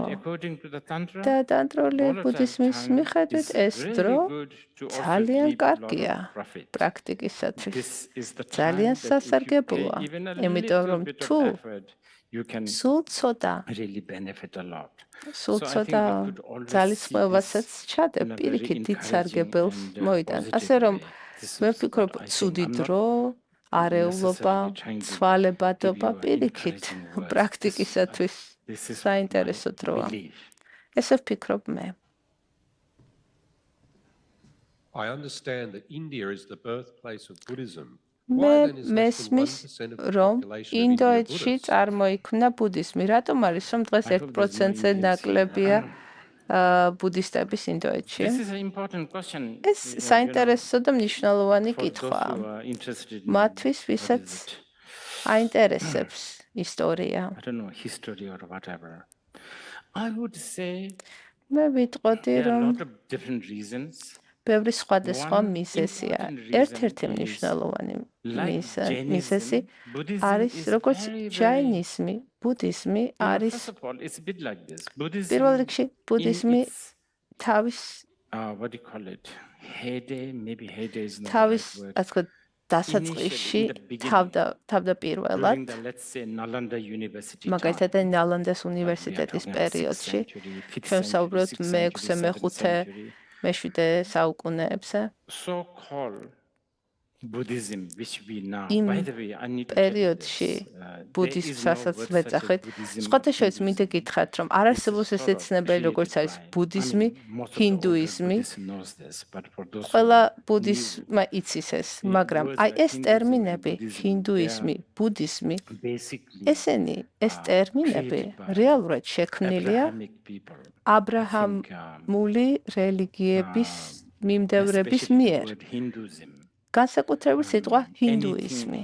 და ტანტრული ბუდიზმის მიხედვით ეს დრო ძალიან კარგია პრაქტიკისათვის. ძალიან სასარგებლოა. იმიტომ რომ თუ სულ ცოტა ძალისხმევასაც ჩადებ, პირიქით დიდ სარგებელს მოიტან. ასე რომ მე ვფიქრობ, ცუდი დრო, არეულობა, ცვალებადობა პირიქით პრაქტიკისათვის საინტერესო დროა. ესე ვფიქრობ მე. I understand that India is the birthplace of Buddhism. მე მესმის, რომ ინდოეთში წარმოიქმნა ბუდიზმი. რატომ არის, რომ დღეს 1%-ზე ნაკლებია ბუდისტების ინდოეთში? ეს საინტერესო და მნიშვნელოვანი კითხვაა. მათთვის, ვისაც აინტერესებს ისტორია. მე ვიტყოდი, რომ ბევრი სხვადასხვა მიზეზია. ერთ-ერთი მნიშვნელოვანი მიზეზი არის, როგორც ჯაინიზმი, ბუდიზმი არის პირველ რიგში ბუდიზმი თავის დასაწყისში თავდაპირველად მაგალითად ნალანდას უნივერსიტეტის პერიოდში ჩვენ საუბრობთ მე-6, მე-5 მე-7 საუკუნეებზე. იმ პერიოდში ბუდიზმსაც ვეძახით. სხვათა შორის მინდა გითხრათ, რომ არ არსებობს ესეთი ცნებელი, როგორც არის ბუდიზმი, ჰინდუიზმი. ყველა ბუდიზმა იცის ეს, მაგრამ აი ეს ტერმინები, ჰინდუიზმი, ბუდიზმი, ეს ტერმინები რეალურად შექმნილია აბრაჰამული რელიგიების მიმდევრების მიერ. განსაკუთრებით სიტყვა ჰინდუიზმი.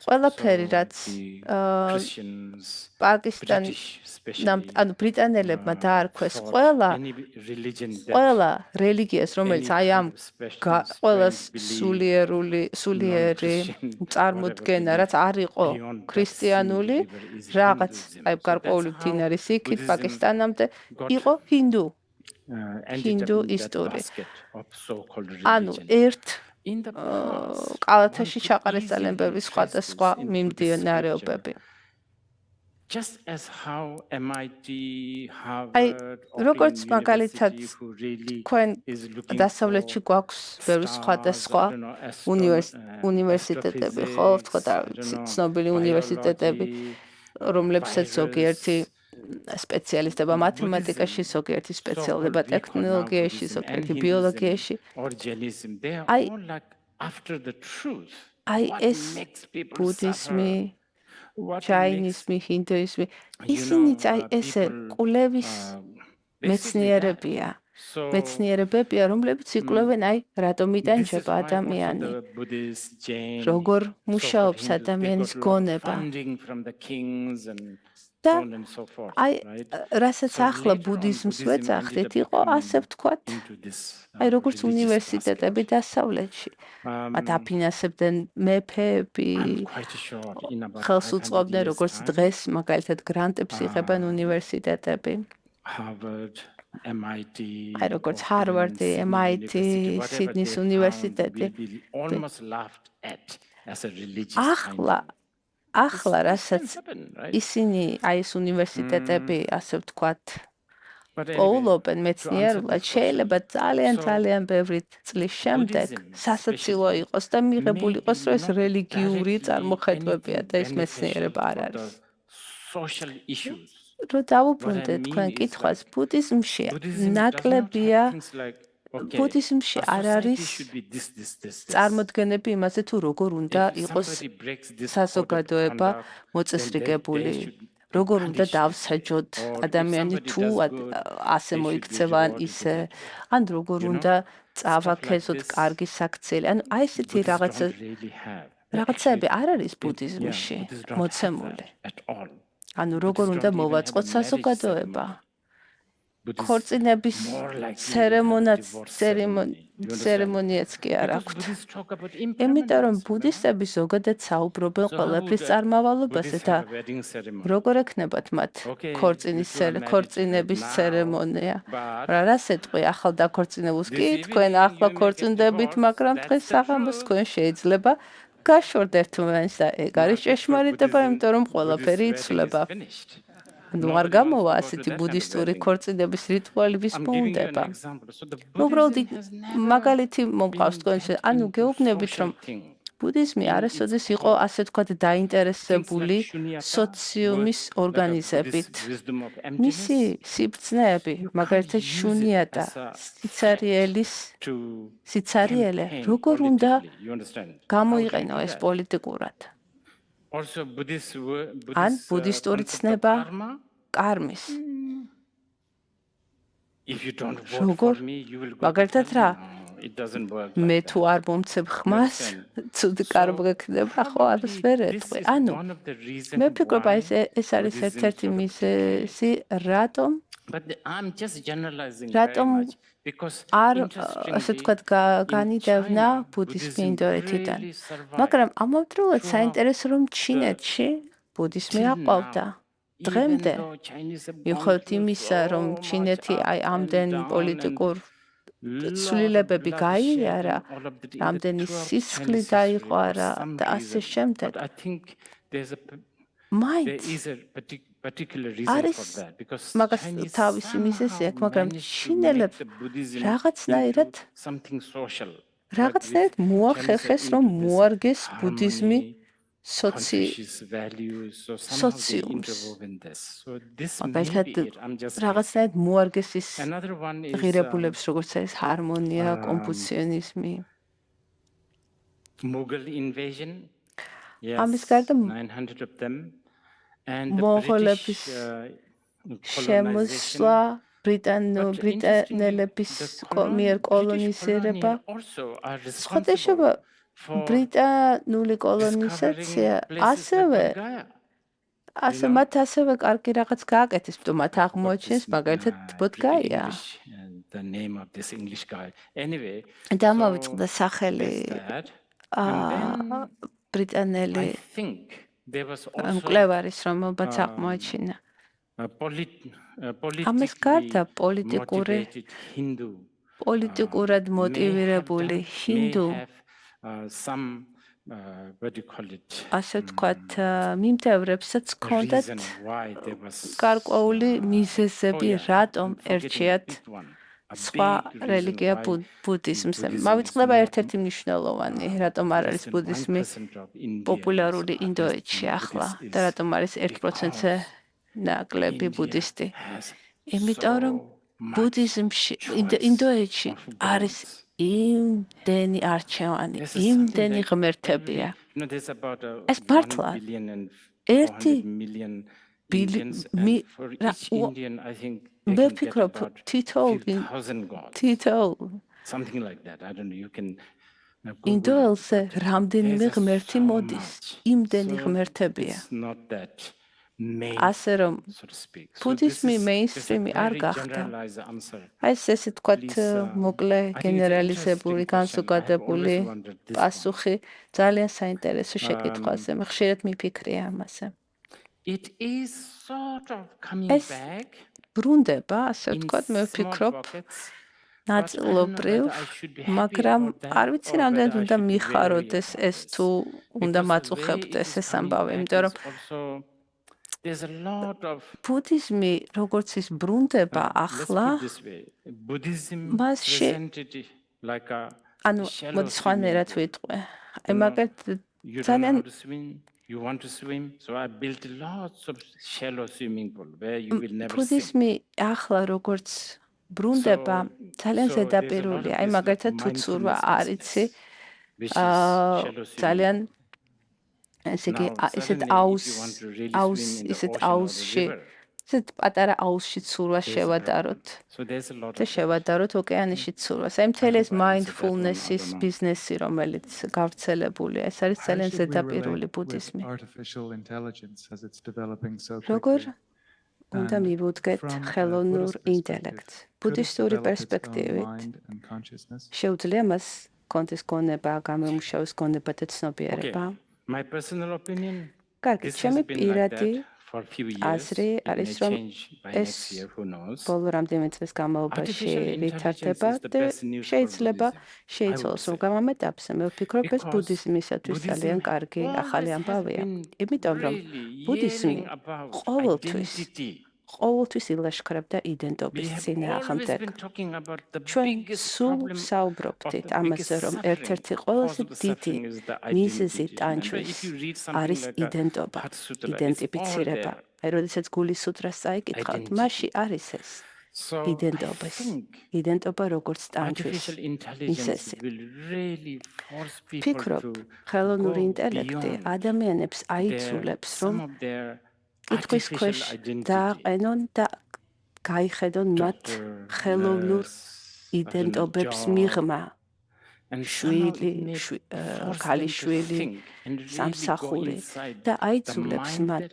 ყველაფერი, რაც პაკისტანის ანუ ბრიტანელებმა დაარქვეს ყველა რელიგიას, რომელიც აი ამ ყველას სულიერი წარმოდგენა, რაც არ იყო ქრისტიანული, რაღაც აი გარკვეული მდინარის იქით პაკისტანამდე იყო ჰინდუ ისტორია. ანუ ერთ კალათაში ჩაყარეს ძალიან ბევრი სხვადასხვა მიმდინარეობები. აი, როგორც მაგალითად თქვენ დასავლეთში გვაქვს ბევრი სხვადასხვა უნივერსიტეტები, ხო, ვთქვათ, ცნობილი უნივერსიტეტები, რომლებსაც ზოგიერთი სპეციალისტება მათემატიკაში, ზოგიერთი სპეციალდება ტექნოლოგიაში, ზოგიერთი ბიოლოგიაში. აი ეს ბუდიზმი, ჯაინიზმი, ჰინდუიზმი, ისინიც აი ესე კვლევის მეცნიერებებია, რომლებიც იკვლევენ აი რატომ იტანჯება ადამიანი, როგორ მუშაობს ადამიანის გონება. და აი რასაც ახლა ბუდიზმს ვეძახდით, იყო ასე ვთქვათ, აი როგორც უნივერსიტეტები დასავლეთში. მათ აფინანსებდნენ მეფეები, ხელს უწყობდნენ, როგორც დღეს მაგალითად გრანტებს იღებენ უნივერსიტეტები. აი როგორც ჰარვარდი, MIT, სიდნის უნივერსიტეტი. ახლა რასაც ისინი აი ეს უნივერსიტეტები ასე ვთქვათ პოულობენ მეცნიერულად, შეიძლება ძალიან ბევრი წლის შემდეგ სასაცილო იყოს და მიღებული იყოს, რომ ეს რელიგიური წარმოხედვებია და ეს მეცნიერება არ არის. რომ დავუბრუნდეთ თქვენ კითხვას, ბუდიზმში ნაკლებია ბუდიზმში არ არის წარმოდგენები იმაზე, თუ როგორ უნდა იყოს საზოგადოება მოწესრიგებული, როგორ უნდა დავსაჯოთ ადამიანი თუ ასე მოიქცევა ან ისე ან როგორ უნდა წავაქეზოთ კარგი საქციელი ანუ აი ესეთი რაღაცები არ არის ბუდიზმში მოცემული ანუ როგორ უნდა მოვაწყოთ საზოგადოება ქორწინების ცერემონიაც კი არ აქვთ. იმიტომ რომ ბუდისტები ზოგადად საუბრობენ ყველაფრის წარმავალობაზე და როგორ ექნებათ მათ ქორწინების ცერემონია. რას ეტყვი ახალ დაქორწინებულს კი თქვენ ახლა ქორწინდებით, მაგრამ დღეს საღამოს თქვენ შეიძლება გაშორდეთ თქვენს და ეგ არის ჭეშმარიტება, იმიტომ რომ ყველაფერი იცვლება. ნუ არ გამოვა ასეთი ბუდისტური ქორწინების რიტუალი ვის მოუნდება. უბრალოდ მაგალითი მომყავს თქვენს, ანუ გეუბნებით რომ ბუდიზმი არასოდეს იყო ასე ვთქვათ დაინტერესებული სოციუმის ორგანიზებით. მისი სიბრძნეები, მაგალითად შუნია და სიცარიელე, როგორ უნდა გამოიყენო ეს პოლიტიკურად. ან ბუდისტური ცნება კარმის. როგორ მაგალითად რა მე თუ არ მომცემ ხმას ცუდი კარმა გექნება ხო არის ვერ ეტყვი ანუ მე ვფიქრობ ეს არის ერთ-ერთი მიზეზი რატომ არ ასე ვთქვათ განიდევნა ბუდიზმი ინდოეთიდან მაგრამ ამავდროულად საინტერესო რომ ჩინეთში ბუდიზმი აყვავდა დღემდე მიუხედავად იმისა რომ ჩინეთი აი ამდენ პოლიტიკურ ცვლილებები გაიარა, რამდენი სისხლი დაიყვარა და ასე შემდეგ. მაინც არის მაგას თავისი მიზეზი აქვს, მაგრამ ჩინელებს რაღაცნაირად მოახერხეს, რომ მოარგეს ბუდიზმი სოციუმს. მაგალითად, რაღაცნაირად მოარგეს ის ღირებულებს, როგორც არის ჰარმონია, კონფუციანიზმი. ამის გარდა მონღოლების შემოსვლა, ბრიტანელების მიერ კოლონიზირება. სხვადასხვა ბრიტანული კოლონიზაცია მათ ასევე კარგი რაღაც გააკეთეს, თუ მათ აღმოაჩინეს მაგალითად ბოდგაია. და მოვიწყდა სახელი ბრიტანელი მკვლევარის, რომელმაც აღმოაჩინა. ამის გარდა პოლიტიკურად მოტივირებული ჰინდუ ასე ვთქვათ, მიმდევრებსაც ჰქონდათ გარკვეული მიზეზები, რატომ ერჩიათ სხვა რელიგია ბუდიზმზე. მოვიწყდება ერთ-ერთი მნიშვნელოვანი, რატომ არ არის ბუდიზმი პოპულარული ინდოეთში ახლა და რატომ არის 1%-ზე ნაკლები ბუდისტი. იმიტომ რომ ბუდიზმში ინდოეთში არის იმდენი არჩევანი, იმდენი ღმერთებია. ეს მართლა მე ვფიქრობ თითოეულ ინდოელზე რამდენიმე ღმერთი მოდის, იმდენი ღმერთებია. ასე რომ ბუდიზმი მეინსტრიმი არ გახდა. აი ესე თქვათ მოკლე გენერალიზებული, განზოგადებული პასუხი ძალიან საინტერესო შეკითხვაზე. მე ხშირად მიფიქრია ამაზე. ეს ბრუნდება, ასე ვთქვათ, მე ვფიქრობ ნაწილობრივ, მაგრამ არ ვიცი რამდენად უნდა მიხაროდეს ეს თუ უნდა მაწუხებდეს ეს ამბავი, იმიტომ რომ ბუდიზმი როგორც ის ბრუნდება ახლა მასში ანუ მოდი სხვანაირად ვიტყვე აი მაგალითად ძალიან ბუდიზმი ახლა როგორც ბრუნდება ძალიან ზედაპირულია აი მაგალითად თუ ცურვა არ იცი ძალიან ესე იგი ისეთ აუზში ისეთ პატარა აუზში ცურვა შევადაროთ და შევადაროთ ოკეანიში ცურვას. აი მთელი ეს mindfulness-ის ბიზნესი, რომელიც გავრცელებულია, ეს არის ძალიან ზედაპირული ბუდიზმი. როგორ უნდა მივუდგეთ ხელოვნურ ინტელექტს? ბუდისტური პერსპექტივით შეუძლია მას კონტეს გონება, გამომუშავოს გონება და ცნობიერება. კარგი, ჩემი პირადი აზრი არის, რომ ეს ბოლო რამდენიმე წლის განმავლობაში ვითარდება და შეიძლება შეიცვალოს, რომ გამამეტაბსა. მე ვფიქრობ, ეს ბუდიზმისათვის ძალიან კარგი ახალი ამბავია. იმიტომ რომ ბუდიზმი ყოველთვის ილაშქრებდა იდენტობის წინააღმდეგ. ჩვენ სულ საუბრობთ ამაზე, რომ ერთ-ერთი ყველაზე დიდი მიზეზი ტანჯვის არის იდენტობა, იდენტიფიცირება. აი, როდესაც გულის სუტრას წაიკითხავთ, მასში არის ეს იდენტობა როგორც ტანჯვის მიზეზი. ვფიქრობ, ხელოვნური ინტელექტი ადამიანებს აიძულებს, რომ კითხვის ქვეშ დააყენონ და გაიხედონ მათ ხელოვნურ იდენტობებს მიღმა. შვილი, ქალიშვილი, სამსახური და აიძულებს მათ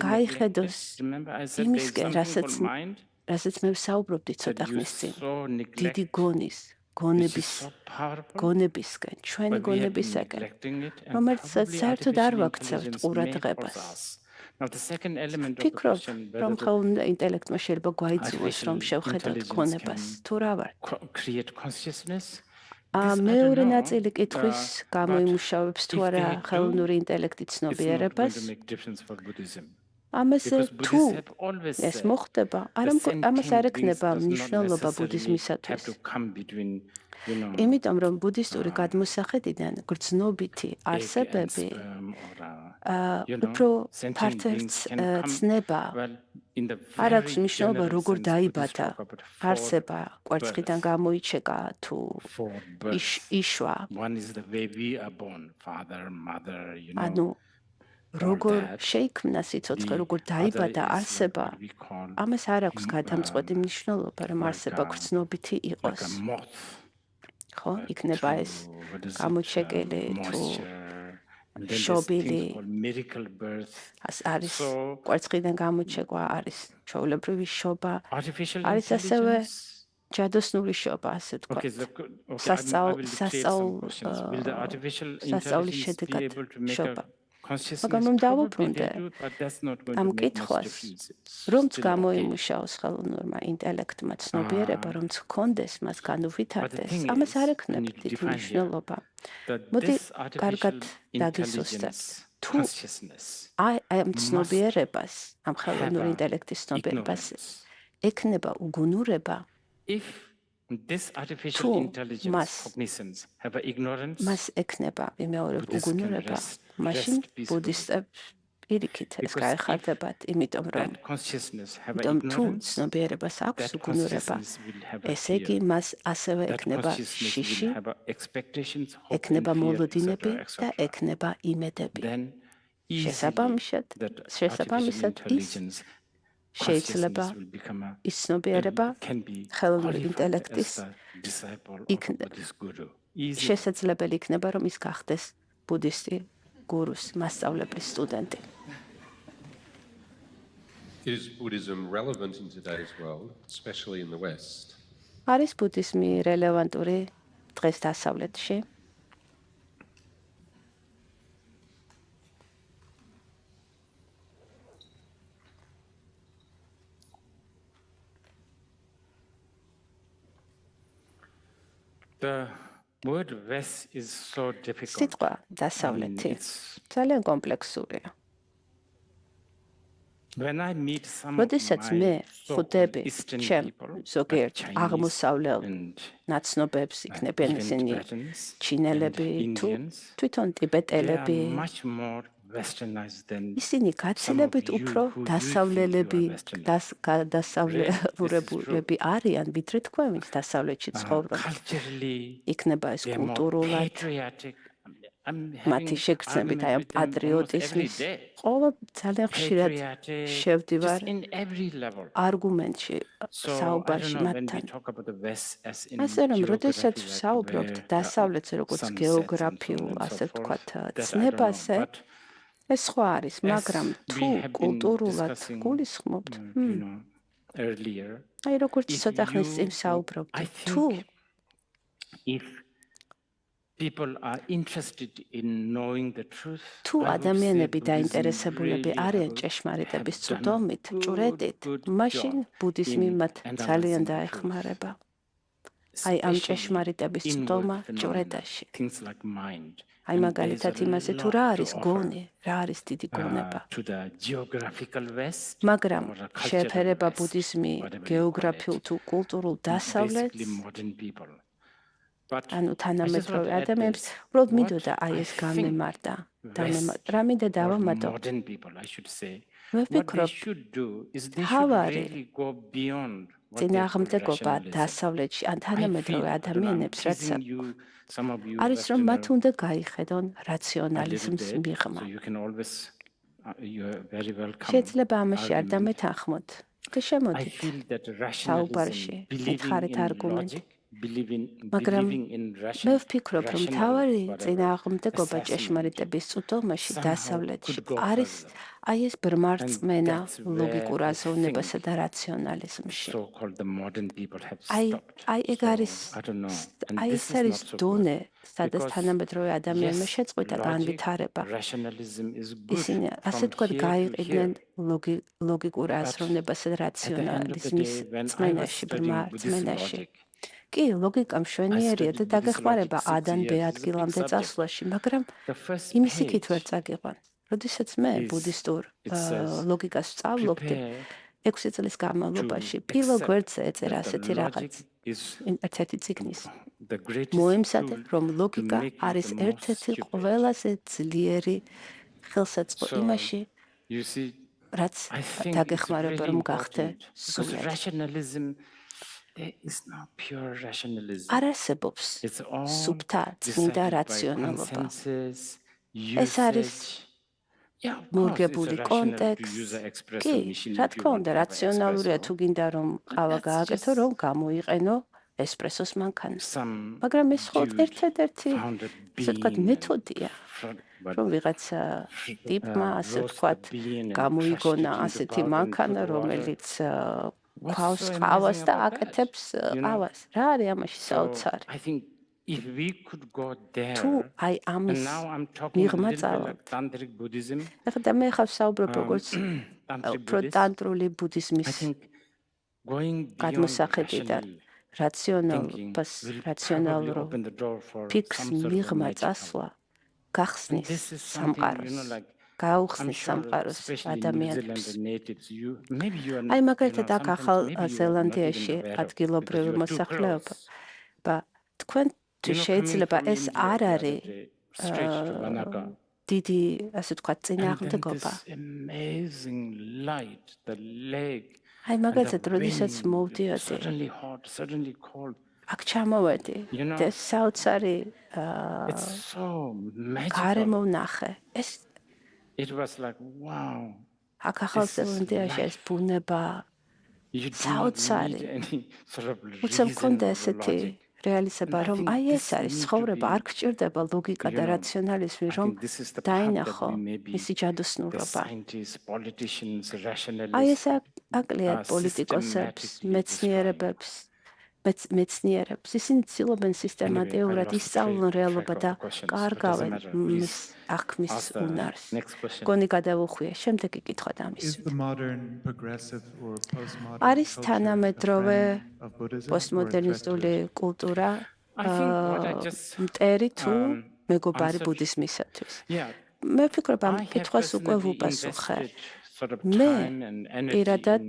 გაიხედოს იმისკენ, რასაც მე ვსაუბრობდი ცოტა ხნის წინ, დიდი გონებისკენ, ჩვენი გონებისკენ, რომელსაც საერთოდ არ ვაქცევთ ყურადღებას. ვფიქრობ, რომ ხელოვნურ ინტელექტმა შეიძლება გვაიძულოს, რომ შევხედოთ გონებას, თუ რა ვარ. მეორე ნაწილი კითხვის გამოიმუშავებს თუ არა ხელოვნური ინტელექტი ცნობიერებას. ამაზე თუ ეს მოხდება, ამას არ ექნება მნიშვნელობა ბუდიზმისათვის. იმიტომ რომ ბუდისტური გადმოსახედიდან გრძნობითი არსებები უფრო ფართევს ცნება. არ აქვს მნიშვნელობა როგორ დაიბადა არსება, კვერცხიდან გამოიჩეკა თუ იშვა. ანუ როგორ შეიქმნა სიცოცხლე, როგორ დაიბადა არსება, ამას არ აქვს გადამწყვეტი მნიშვნელობა, რომ არსება გრძნობითი იყოს. ხო, იქნება ეს გამოჩეკილი თუ შობილი, არის კვერცხიდან გამოჩეკვა, არის ჩვეულებრივი შობა, არის ასევე ჯადოსნური შობა, ასე ვთქვათ. სასწაულის შედეგად შობა. მაგრამ რომ დავუბრუნდე ამ კითხვას, რომც გამოიმუშაოს ხელოვნურმა ინტელექტმა ცნობიერება, რომც ჰქონდეს, მას განუვითარდეს, ამას არ ექნება დიდი მნიშვნელობა. მოდი კარგად დაგისუსტებთ. თუ ამ ცნობიერებას, ამ ხელოვნურ ინტელექტის ცნობიერებას ექნება უგუნურება, მას ექნება ვიმეორებ უგუნურება, მაშინ ბუდისტებს პირიქით ეს გაეხარდებათ, იმიტომ რომ თუ ცნობიერებას აქვს უგუნურება, ესე იგი მას ასევე ექნება შიში, ექნება მოლოდინები და ექნება იმედები. შესაბამისად ის შეიძლება ის ცნობიერება ხელოვნური ინტელექტის შესაძლებელი იქნება, რომ ის გახდეს ბუდისტი გურუს მასწავლებლის სტუდენტი. Is Buddhism relevant in today's world, especially in the West? არის ბუდიზმი რელევანტური დღეს დასავლეთში? The word West is so difficult. სიტყვა დასავლეთი ძალიან კომპლექსურია. როდესაც მე ხვდები ჩემ ზოგიერთ აღმოსავლელ ნაცნობებს, იქნებიან ისინი ჩინელები თუ თვითონ ტიბეტელები, ისინი გაცილებით უფრო დასავლურებულები არიან, ვიდრე თქვენ, ვინც დასავლეთში ცხოვრობთ. იქნება ეს კულტურულად, მათი შეგრძნებით, აი ამ პატრიოტიზმის ყოველ ძალიან ხშირად შევდივარ არგუმენტში, საუბარში მათთან. ასე რომ, როდესაც ვსაუბრობთ დასავლეთზე როგორც გეოგრაფიულ, ასე ვთქვათ, ცნებაზე, ეს სხვა არის, მაგრამ თუ კულტურულად გულისხმობთ, აი როგორც ცოტა ხნის წინ ვსაუბრობთ, თუ ადამიანები დაინტერესებულები არიან ჭეშმარიტების წვდომით, ჭვრეტით, მაშინ ბუდიზმი მათ ძალიან დაეხმარება. აი ამ ჭეშმარიტების წვდომა ჭვრეტაში. აი მაგალითად იმაზე თუ რა არის გონი, რა არის დიდი გონება. მაგრამ შეეფერება ბუდიზმი გეოგრაფიულ თუ კულტურულ დასავლეთს, ანუ თანამედროვე ადამიანებს, უბრალოდ მინდოდა აი ეს გამემართა. რა მინდა დავამატო? მე ვფიქრობ, თავარი წინააღმდეგობა დასავლეთში ან თანამედროვე ადამიანებს, რაც არის რომ მათ უნდა გაიხედონ რაციონალიზმის მიღმა. შეიძლება ამაში არ დამეთანხმოთ და შემოდით საუბარში, მითხარით არგუმენტი. მაგრამ მე ვფიქრობ, რომ თავარი წინააღმდეგობა ჭეშმარიტების წვდომაში დასავლეთში არის აი ეს ბრმარწმენა ლოგიკურ აზროვნებასა და რაციონალიზმში. აი ეგ არის, აი ეს არის დონე, სადაც თანამედროვე ადამიანმა შეწყვიტა განვითარება. ისინი ასე ვთქვათ გაიყიდნენ ლოგიკურ აზროვნებასა და რაციონალიზმის წმენაში, ბრმარწმენაში. კი, ლოგიკა მშვენიერია და დაგეხმარება A-დან B ადგილამდე წასვლაში, მაგრამ იმის იქით ვერ წაგიყვან. როდესაც მე ბუდისტურ ლოგიკას ვსწავლობდი 6 წლის განმავლობაში, პირველ გვერდზე ეწერა ასეთი რაღაც, ერთ-ერთი წიგნის. მოემზადე, რომ ლოგიკა არის ერთ-ერთი ყველაზე ძლიერი ხელსაწყო იმაში, რაც დაგეხმარება რომ გახდე სულელი. არ არსებობს სუფთა წმინდა რაციონალობა. ეს არის მორგებული კონტექსტი. კი, რა თქმა უნდა, რაციონალურია თუ გინდა რომ ყავა გააკეთო, რომ გამოიყენო ესპრესოს მანქანა. მაგრამ ეს ხო ერთ-ერთი, ასე ვთქვათ, მეთოდია. რომ ვიღაცა ტიპმა, ასე ვთქვათ, გამოიგონა ასეთი მანქანა, რომელიც ყავს ყავას და აკეთებს ყავას. რა არის ამაში საოცარი? თუ აი ამის მიღმა წავავთ. ახლა და მე ხარ ვსაუბრობ როგორც პროტანტრული ბუდიზმის გადმოსახედიდან რაციონალურ ფიქრს მიღმა წასვლა გახსნის სამყაროს. გაუხსნის სამყაროს ადამიანებს. აი მაგალითად აქ ახალ ზელანდიაში ადგილობრივი მოსახლეობა. თქვენ შეიძლება ეს არ არის დიდი, ასე ვთქვათ, წინააღმდეგობა. აი მაგალითად, როდესაც მოვდიოდი, აქ ჩამოვედი და საოცარი გარემო ვნახე. აქ ახალ ზელანდიაში ეს ბუნება საოცარი. უცებ მქონდა ესეთი რეალიზება, რომ აი ეს არის ცხოვრება, არ გჭირდება ლოგიკა და რაციონალიზმი, რომ დაინახო მისი ჯადოსნურობა. აი ეს აკლიათ პოლიტიკოსებს, მეცნიერებს, ისინი ცდილობენ სისტემატიურად ისწავლონ რეალობა და კარგავენ აღქმის უნარს. გონი გადავუხვიე, შემდეგი კითხვა დამისვი. არის თანამედროვე პოსტმოდერნისტული კულტურა მტერი თუ მეგობარი ბუდიზმისათვის? მე ვფიქრობ, ამ კითხვას უკვე ვუპასუხე. მე პირადად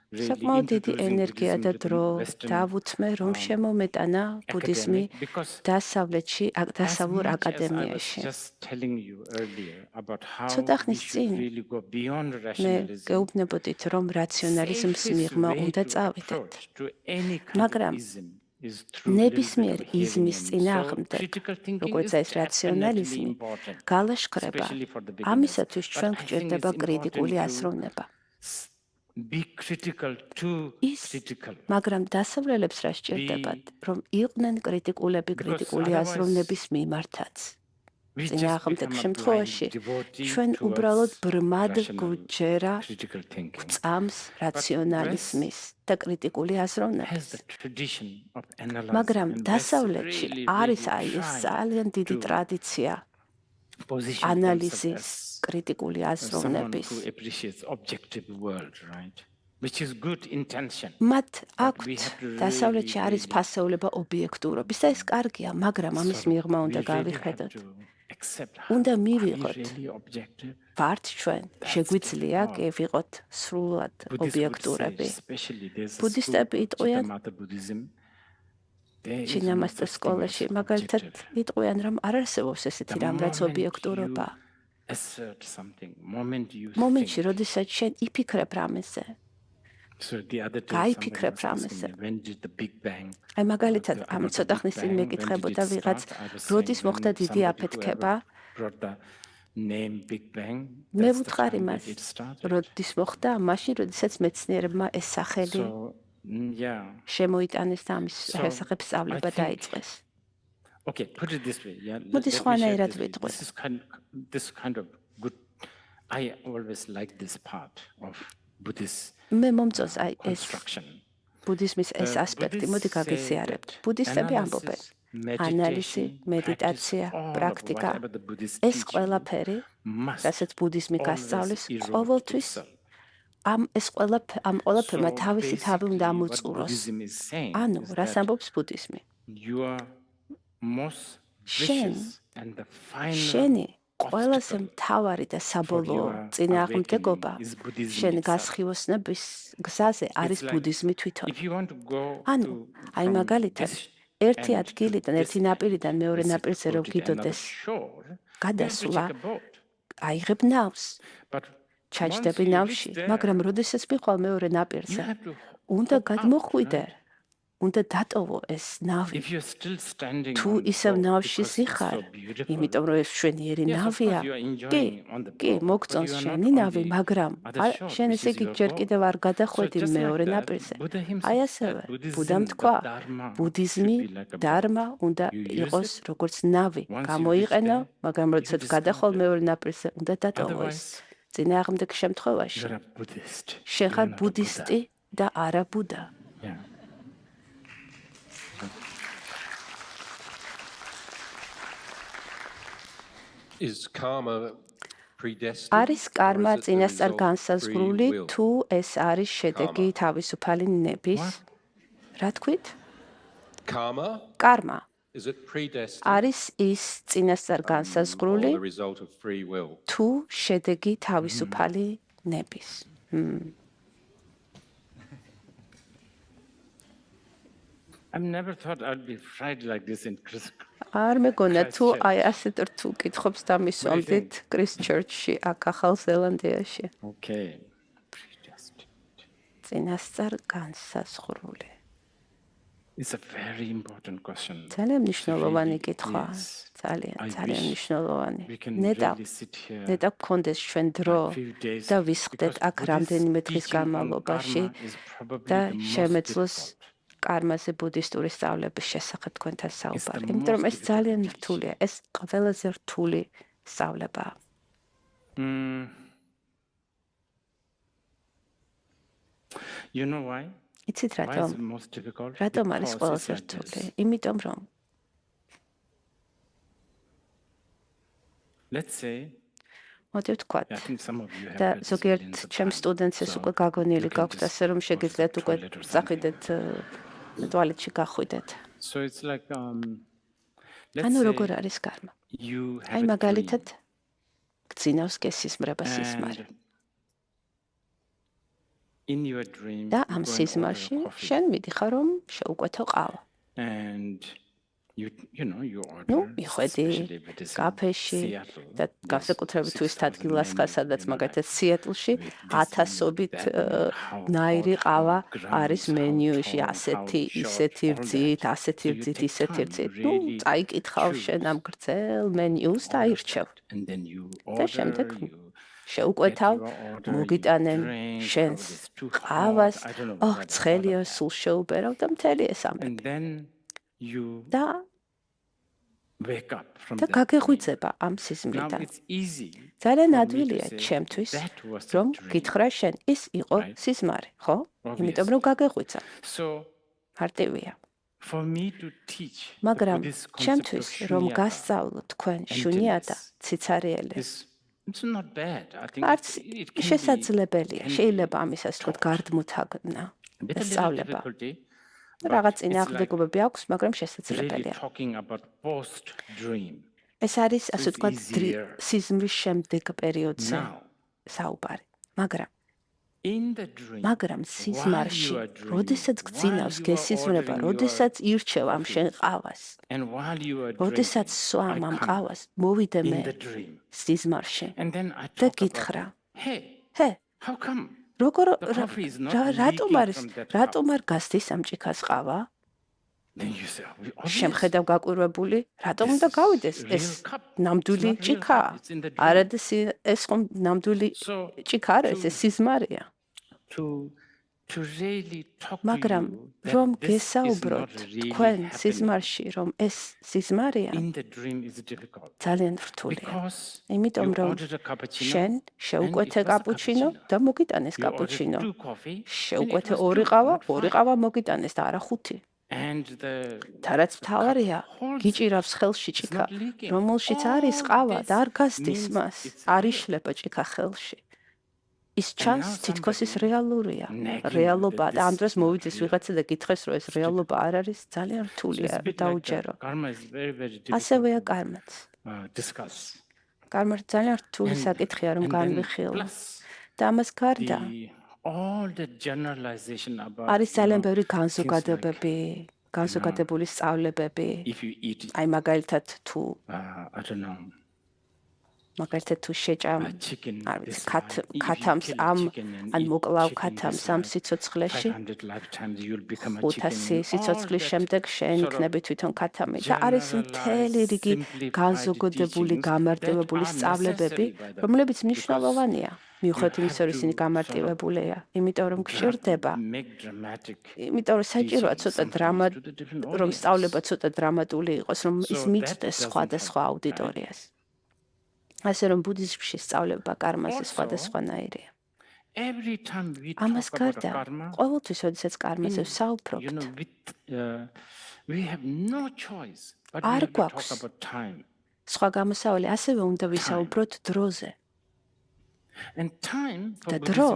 საკმაოდ დიდი ენერგია და დრო დავუთმე, რომ შემომეტანა ბუდიზმი დასავლეთში, დასავლურ აკადემიაში. ცოტა ხნის წინ მე გეუბნებოდით, რომ რაციონალიზმის მიღმა უნდა წავიდეთ. მაგრამ ნებისმიერ იზმის წინააღმდეგ, როგორც ეს რაციონალიზმი, გალაშქრება, ამისათვის ჩვენ გვჭირდება კრიტიკული აზროვნება. მაგრამ დასავლელებს რა სჭირდებათ, რომ იყვნენ კრიტიკულები კრიტიკული აზროვნების მიმართაც. წინააღმდეგ შემთხვევაში ჩვენ უბრალოდ ბრმად გვჯერა გვწამს რაციონალიზმის და კრიტიკული აზროვნების. მაგრამ დასავლეთში არის ეს ძალიან დიდი ტრადიცია ანალიზის კრიტიკული აზროვნების. მათ აქვთ დასავლეთში არის ფასეულება ობიექტურობის და ეს კარგია, მაგრამ ამის მიღმა უნდა გავიხედოთ. უნდა მივიღოთ ვართ ჩვენ, შეგვიძლია კი ვიყოთ სრულად ობიექტურები. ბუდისტები იტყვიან ჩინამასტრის სკოლაში, მაგალითად იტყვიან, რომ არ არსებობს ესეთი რამ, რაც ობიექტურობა. მომენტში, როდესაც შენ იფიქრებ რამეზე, გაიფიქრებ რამეზე. აი მაგალითად, ამ ცოტა ხნის წინ მეკითხებოდა ვიღაც, როდის მოხდა დიდი აფეთქება? მე ვუთხარ იმას, როდის მოხდა, მაშინ, როდესაც მეცნიერებმა ეს სახელი შემოიტანეს და ამის შესახებ სწავლება დაიწყეს. მოდი სხვანაირად ვიტყვი. მე მომწონს აი ეს ბუდიზმის ეს ასპექტი, მოდი გაგიზიარებთ. ბუდისტები ამბობენ, ანალიზი, მედიტაცია, პრაქტიკა, ეს ყველაფერი, რასაც ბუდიზმი გასწავლის, ყოველთვის ამ ყველაფერმა თავისი თავი უნდა ამოწუროს. ანუ, რას ამბობს ბუდიზმი? შენი ყველაზე მთავარი და საბოლოო წინააღმდეგობა შენ გასხივოსნების გზაზე არის ბუდიზმი თვითონ. ანუ, აი მაგალითად, ერთი ადგილიდან, ერთი ნაპირიდან მეორე ნაპირზე რომ გიდოდეს გადასვლა, აიღებ ნავს, ჩაჯდები ნავში, მაგრამ როდესაც მიყვალ მეორე ნაპირზე, უნდა გადმოხვიდე. უნდა დატოვო ეს ნავი. თუ ისევ ნავში სიხარ, იმიტომ რომ ეს მშვენიერი ნავია, კი, მოგწონს შენი ნავი, მაგრამ შენ ესე იგი ჯერ კიდევ არ გადახვედი მეორე ნაპირზე. აი ასევე, ბუდამ თქვა, ბუდიზმი, დარმა უნდა იყოს როგორც ნავი. გამოიყენო, მაგრამ როდესაც გადახვალ მეორე ნაპირზე, უნდა დატოვო ეს. წინააღმდეგ შემთხვევაში, შენ ხარ ბუდისტი და არა ბუდა. არის კარმა წინასწარ განსაზღვრული, თუ ეს არის შედეგი თავისუფალი ნების? რა თქვით? კარმა არის ის წინასწარ განსაზღვრული, თუ შედეგი თავისუფალი ნების? არ მეგონა თუ აი ასეთ რთულ კითხვებს დამისვამდით კრაისტჩერჩში, აქ ახალ ზელანდიაში. წინასწარ განსაზღვრული. ძალიან მნიშვნელოვანი კითხვა, ძალიან მნიშვნელოვანი. ნეტა გქონდეს ჩვენ დრო და ვისხდეთ აქ რამდენიმე დღის განმავლობაში და შემეძლოს კარმაზე ბუდისტური სწავლების შესახებ თქვენთან საუბარი. იმიტომ რომ ეს ძალიან რთულია, ეს ყველაზე რთული სწავლებაა. იცით რატომ? რატომ არის ყველაზე რთული? იმიტომ რომ მოდი ვთქვათ და ზოგიერთ ჩემს სტუდენტს ეს უკვე გაგონილი გაქვთ, ასე რომ შეგიძლიათ უკვე წახვიდეთ ტუალეტში გახვიდეთ. ანუ როგორ არის კარმა? აი მაგალითად გძინავს გესიზმრება სიზმარი. და ამ სიზმარში შენ მიდიხარ რომ შეუკვეთო ყავა. მიხვედი კაფეში და განსაკუთრებით თუ ის ადგილას ხარ, სადაც მაგალითად სიეტლში ათასობით ნაირი ყავა არის მენიუში, ასეთი, ისეთი რძით, ასეთი რძით, ისეთი რძით. წაიკითხავ შენ ამ გრძელ მენიუს და აირჩევ. და შემდეგ შეუკვეთავ, მოგიტანენ შენს ყავას, ცხელია, სულ შეუბერავ და მთელი ეს ამბები. და გაგეღვიძება ამ სიზმრიდან. ძალიან ადვილია ჩემთვის, რომ გითხრა შენ, ის იყო სიზმარი, ხო? იმიტომ რომ გაგეღვიძა. მარტივია. მაგრამ ჩემთვის რომ გასწავლო თქვენ შუნია და ციცარიელი არც შესაძლებელია, შეიძლება ამისას თქვათ გარდმოთაგნა ეს სწავლება. რაღაც წინააღმდეგობები აქვს, მაგრამ შესაძლებელია. ეს არის, ასე ვთქვათ, სიზმრის შემდეგ პერიოდზე საუბარი. მაგრამ სიზმარში, როდესაც გძინავს გესიზმრება, როდესაც ირჩევ ამ შენ ყავას, როდესაც სვამ ამ ყავას, მოვიდე მე სიზმარში და გითხრა, რატომ არ გასდის ამ ჭიქას ყავა? შემხედავ გაკვირვებული, რატომ უნდა გავიდეს? ეს ნამდვილი ჭიქაა. არადა ეს ხომ ნამდვილი ჭიქა არა, ეს სიზმარია. მაგრამ რომ გესაუბროთ თქვენ სიზმარში, რომ ეს სიზმარია, ძალიან რთულია. იმიტომ რომ შენ შეუკვეთე კაპუჩინო და მოგიტანეს კაპუჩინო. შეუკვეთე ორი ყავა მოგიტანეს და არა 5. და რაც მთავარია, გიჭირავს ხელში ჭიქა, რომელშიც არის ყავა და არ გასდის მას, არ იშლება ჭიქა ხელში. ის ჩანს თითქოს ის რეალურია, რეალობა და ამ დროს მოვიდეს ვიღაცა და გითხრეს, რომ ეს რეალობა არ არის, ძალიან რთულია, დაუჯერო. ასევეა კარმაც. კარმა ძალიან რთული საკითხია, რომ განვიხილო. და ამას გარდა არის ძალიან ბევრი განზოგადებები, განზოგადებული სწავლებები. აი მაგალითად თუ შეჭამ ქათამს ან მოკლავ ქათამს ამ სიცოცხლეში 500 სიცოცხლის შემდეგ შენ იქნები თვითონ ქათამი და არის მთელი რიგი განზოგადებული გამარტივებული სწავლებები, რომლებიც მნიშვნელოვანია. მიუხედავად იმისა, რომ ისინი გამარტივებულია, იმიტომ რომ გჭირდება, იმიტომ რომ საჭიროა ცოტა რომ სწავლება ცოტა დრამატული იყოს, რომ ის მიწყდეს სხვადასხვა აუდიტორიას. ასე რომ ბუდიზმში სწავლება კარმაზე სხვადასხვანაირია. ამას გარდა, ყოველთვის, როდესაც კარმაზე ვსაუბრობთ, არ გვაქვს სხვა გამოსავალი, ასევე უნდა ვისაუბროთ დროზე. და დრო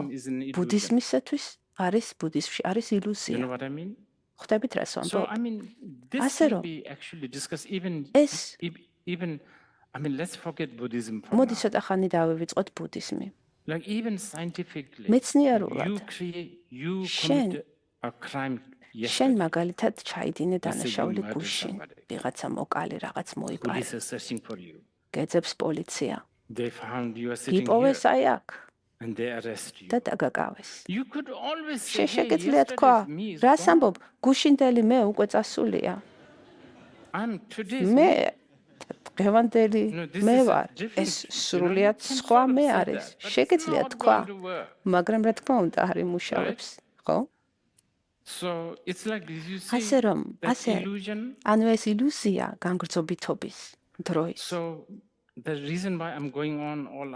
ბუდიზმისათვის ბუდიზმში არის ილუზია. ხვდებით რას ვამბობ? ასე რომ ეს მოდი ცოტა ხანი დავივიწყოთ ბუდიზმი. მეცნიერულად შენ მაგალითად ჩაიდინე დანაშაული გუშინ, ვიღაცა მოკალი რაღაც მოიპარე. გეძებს პოლიცია. იპოვეს აი აქ და დაგაკავეს. შეგიძლია თქვა, რას ამბობ, გუშინდელი მე უკვე წასულია. მე დღევანდელი მე ვარ, ეს სრულიად სხვა მე არის. შეგიძლია თქვა, მაგრამ რა თქმა უნდა არ იმუშავებს, ხო? ასე რომ, ანუ ეს ილუზია განგრძობითობის დროის.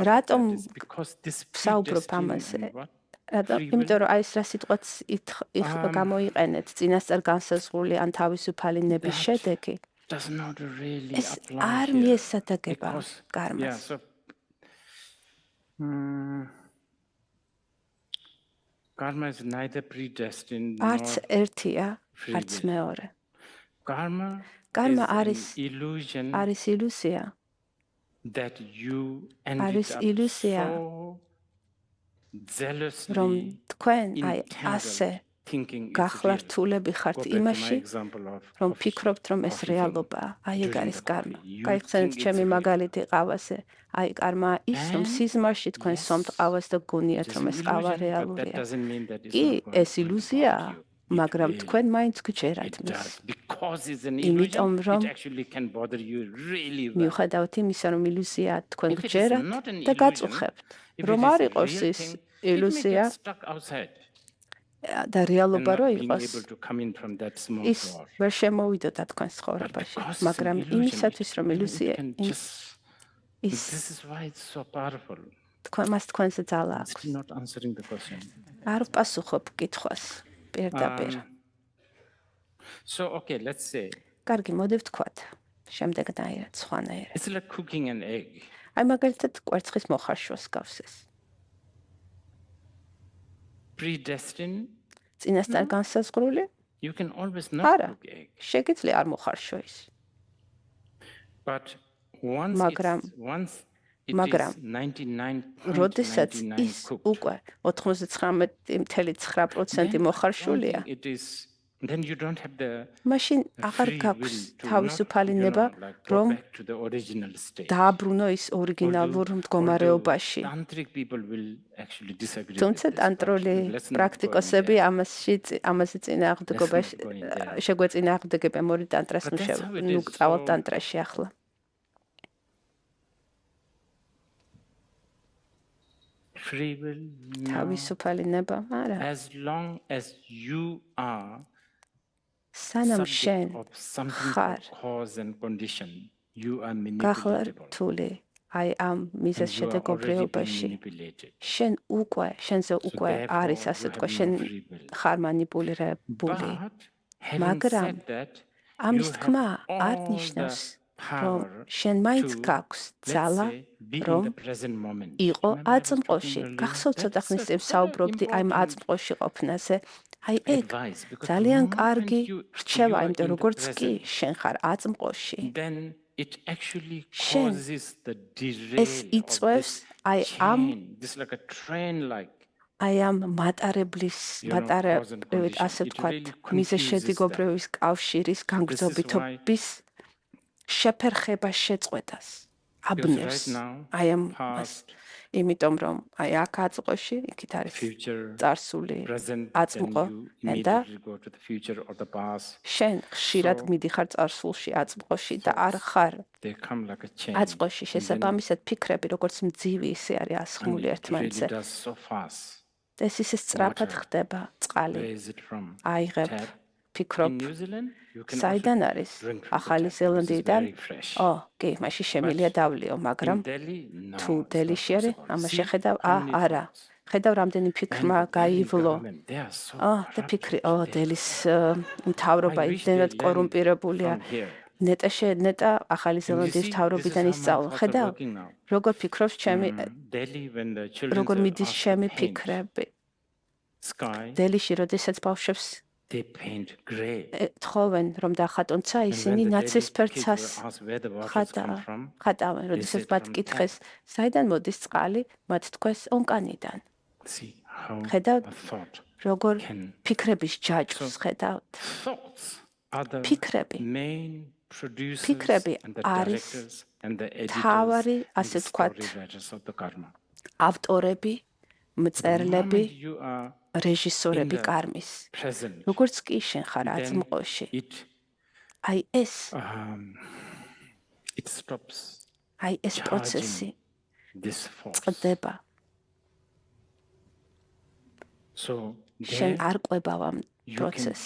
რატომ ვსაუბრობ ამაზე? იმიტომ რომ აი ეს რა სიტყვაც გამოიყენეთ, წინასწარ განსაზღვრული ან თავისუფალი ნების შედეგი. ეს არ მიესადაგება კარმას. არც ერთია, არც მეორე. კარმა არის ილუზია. არის ილუზია, რომ თქვენ აი ასე გახლართულები ხართ იმაში, რომ ფიქრობთ, რომ ეს რეალობაა. აი ეგ არის კარმა. გაიხსენეთ ჩემი მაგალითი ყავაზე. აი კარმა ის, რომ სიზმარში თქვენ სომთ ყავას და გონიათ, რომ ეს ყავა რეალურია. კი, ეს ილუზიაა, მაგრამ თქვენ მაინც გჯერათ მის. იმიტომ რომ მიუხედავად იმისა, რომ ილუზიაა, თქვენ გჯერათ და გაწუხებთ. რომ არ იყოს ის ილუზია და რეალობა რო იყოს, ის ვერ შემოვიდოდა თქვენს ცხოვრებაში, მაგრამ იმისათვის, რომ ილუზია ის მას თქვენზე ძალა აქვს. არ პასუხობ კითხვას პირდაპირ. კარგი, მოდი ვთქვათ, შემდეგნაირად, სხვანაირად. აი მაგალითად კვერცხის მოხარშვას გავს ეს. წინასწარ განსაზღვრული? არა, შეგიძლია არ მოხარშო ის. მაგრამ როდესაც ის უკვე 99.9% მოხარშულია, მაშინ აღარ გაქვს თავისუფალი ნება, რომ დააბრუნო ის ორიგინალურ მდგომარეობაში. თუმცა ტანტრული პრაქტიკოსები ამაზე შეგვეწინააღმდეგებენ მორი ტანტრას ნუ წავალ ტანტრაში ახლა. თავისუფალი ნება, არა. სანამ შენ ხარ გახლართული აი ამ მიზეზ შედეგობრიობაში, შენზე უკვე არის, ასე თქვა, შენ ხარ მანიპულირებული. მაგრამ ამის თქმა არ ნიშნავს, რომ შენ მაინც გაქვს ძალა, რომ იყო აწმყოში. გახსოვთ ცოტა ხნის წინ საუბრობდი აი ამ აწმყოში ყოფნაზე. აი ეგ ძალიან კარგი რჩევა, იმიტომ როგორც კი შენ ხარ აწმყოში. შენ ეს იწვევს აი ამ მატარებლივით, ასე ვთქვათ, მიზეზ შედეგობრივის კავშირის განგრძობიტობის შეფერხება შეწყვეტას, აბნევს. აი ამას. იმიტომ რომ აი აქ აწმყოში, იქით არის წარსული აწმყო და შენ ხშირად მიდიხარ წარსულში აწმყოში და არ ხარ აწმყოში. შესაბამისად ფიქრები როგორც მძივი ისე არის ასხმული ერთმანეთზე. ეს ისე სწრაფად ხდება წყალი. აიღებ ფიქრობ საიდან არის? ახალი ზელანდიიდან? კი, მაშინ შემიძლია დავლიო, მაგრამ თუ დელიში არის, ამას შეხედავ, არა. ხედავ რამდენი ფიქრმა გაივლო. და ფიქრი, დელის მთავრობა იმდენად კორუმპირებულია. ნეტა ახალი ზელანდიის მთავრობიდან ისწავლო. ხედავ, როგორ ფიქრობს ჩემი, როგორ მიდის ჩემი ფიქრები. დელიში, როდესაც ბავშვებს თხოვენ, რომ დაახატონ ცა, ისინი ნაცისფერ ცას ხატავენ. როდესაც მათ კითხეს, საიდან მოდის წყალი, მათ თქვეს ონკანიდან. ხედავთ, როგორ ფიქრების ჯაჭვს ხედავთ. ფიქრები არის თავარი, ასე ვთქვათ, ავტორები, მწერლები, რეჟისორები კარმის. როგორც კი შენ ხარ აწმყოში. აი ეს პროცესი წყდება. შენ არ ყვებავ ამ პროცესს.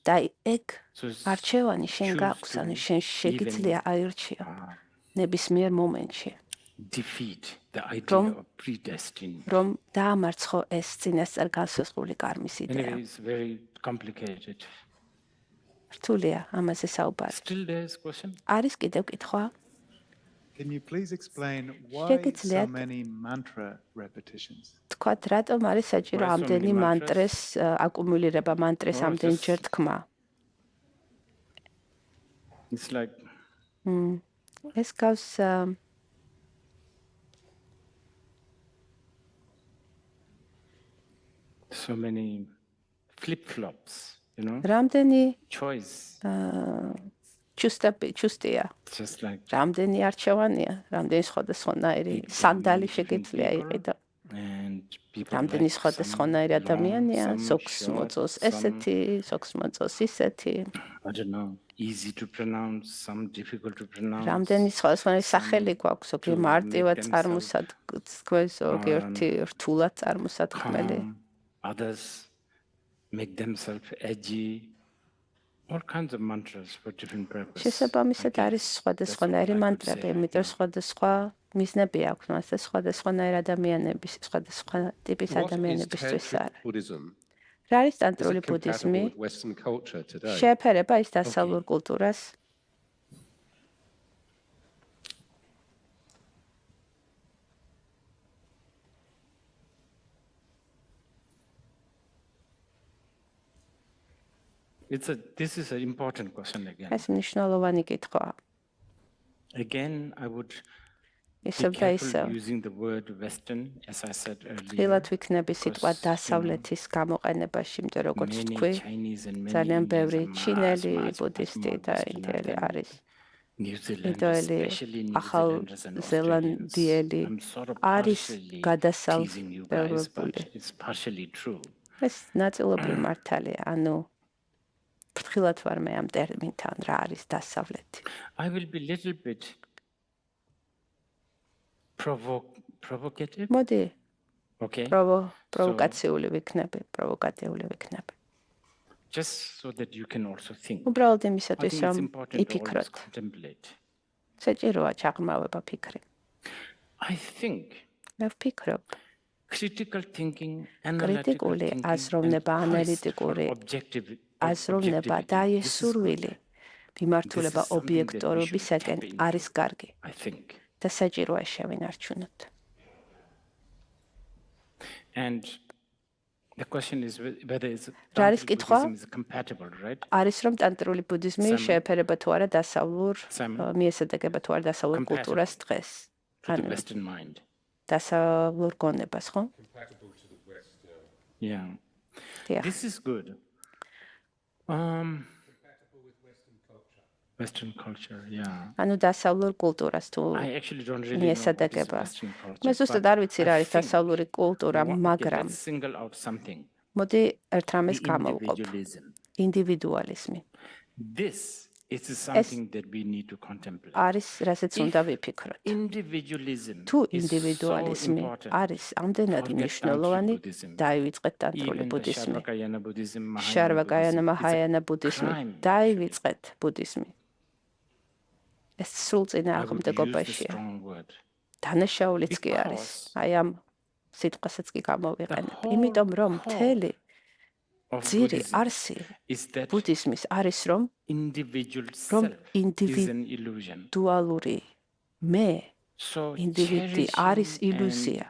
და ეგ არჩევანი შენ გაქვს, ანუ შენ შეგიძლია აირჩიო ნებისმიერ მომენტში. რომ დაამარცხო ეს წინასწარ განსაზღვრული კარმის იდეა. რთულია ამაზე საუბარი. არის კიდევ კითხვა? Can you please explain why so many mantra repetitions? თქვათ, რატომ არის საჭირო ამდენი მანტრეს აკუმულირება, მანტრეს ამდენჯერ თქმა? ეს გავს so many flip-flops, you know, რამდენი choice, ჩუსტია, just like რამდენი არჩევანია, რამდენი სხვადასხვანაირი სანდალი შეგიძლია იყიდო. and people რამდენი like სხვადასხვანაირი ადამიანია, ზოგს მოწოს ესეთი, ზოგს მოწოს ისეთი. I don't know, easy to pronounce, some difficult to pronounce. რამდენი სხვადასხვანაირი სახელი გვაქვს, ზოგი მარტივად წარმოსადგმელი, ზოგიერთი რთულად წარმოსადგმელი. Others make themselves edgy. All kinds of mantras for different purposes. შესაბამისად არის სხვადასხვანაირი მანტრები, იმიტომ სხვადასხვა მიზნები აქვს მას და სხვადასხვანაირი ადამიანების, სხვადასხვა ტიპის ადამიანებისთვის არის. რა არის ტანტრული ბუდიზმი? შეეფერება ის დასავლურ კულტურას? This is an important question again. ეს მნიშვნელოვანი კითხვაა. Again, I would be ისევ და careful ისევ. using the word Western, as I said earlier. ღილად ვიქნები სიტყვა დასავლეთის გამოყენებაში, იმიტომ როგორც Many თქვი, Chinese and many ძალიან Indians ბევრი are ჩინელი, much ბუდისტი more და Westernized ინდიელი than არის. New Zealanders, ინდოელი, especially New ახალ Zealanders and ზელანდიელი Australians. I'm sort of არის partially გადასავლური. teasing you guys, but it's partially true. ეს ნაწილობრივ მართალია, ანუ ფრთხილად ვარ მე ამ ტერმინთან, რა არის დასავლეთი. I will be little bit provocative. მოდი, Okay. პროვოკაციული ვიქნები, პროვოკატიული ვიქნები. Just so that you can also think. უბრალოდ I იმისათვის, think რომ it's important to always იფიქროთ. contemplate. საჭიროა ჩაღრმავება ფიქრი. I think მე ვფიქრობ, critical thinking, analytical კრიტიკული thinking, აზროვნება, and quest for ანალიტიკური აზროვნება objectivity. და აიესურვილი მიმართულება This is something that we should ობიექტურობისაკენ tap into. არის კარგი I think. და საჭიროა შევინარჩუნოთ. And the question is whether it's რა არის tantric კითხვა? Buddhism is compatible, right? არის რომ ტანტრული ბუდიზმი შეეფერება თუ არა დასავლურ მიესადაგება თუ არა დასავლურ კულტურას დღეს. To the Western mind. დასავლურ გონებას, ხო? Yeah. დიახ. This is good. Western culture, yeah. ანუ დასავლურ კულტურას თუ I actually don't really know what is მიესადაგება. Western culture. მე ზუსტად არ ვიცი რა არის დასავლური კულტურა, მაგრამ Let's single out something. მოდი ერთ რამეს გამოვყობ. Individualism. ინდივიდუალიზმი. This is something that we need to contemplate. არის რასაც უნდა ვიფიქროთ. Individualism თუ is so ინდივიდუალიზმი important. არის ამდენად მნიშვნელოვანი, დაივიწყეთ ტანტრული ბუდიზმი. შარვაკაიანა მაჰაიანა ბუდიზმი, დაივიწყეთ ბუდიზმი. ეს სრულ წინააღმდეგობაშია. დანაშაულიც კი არის. აი ამ სიტყვასაც კი გამოვიყენებ. იმიტომ რომ მთელი ძირი არსი ბუდიზმის არის რომ ინდივიდუალური მე ინდივიდი არის ილუზია.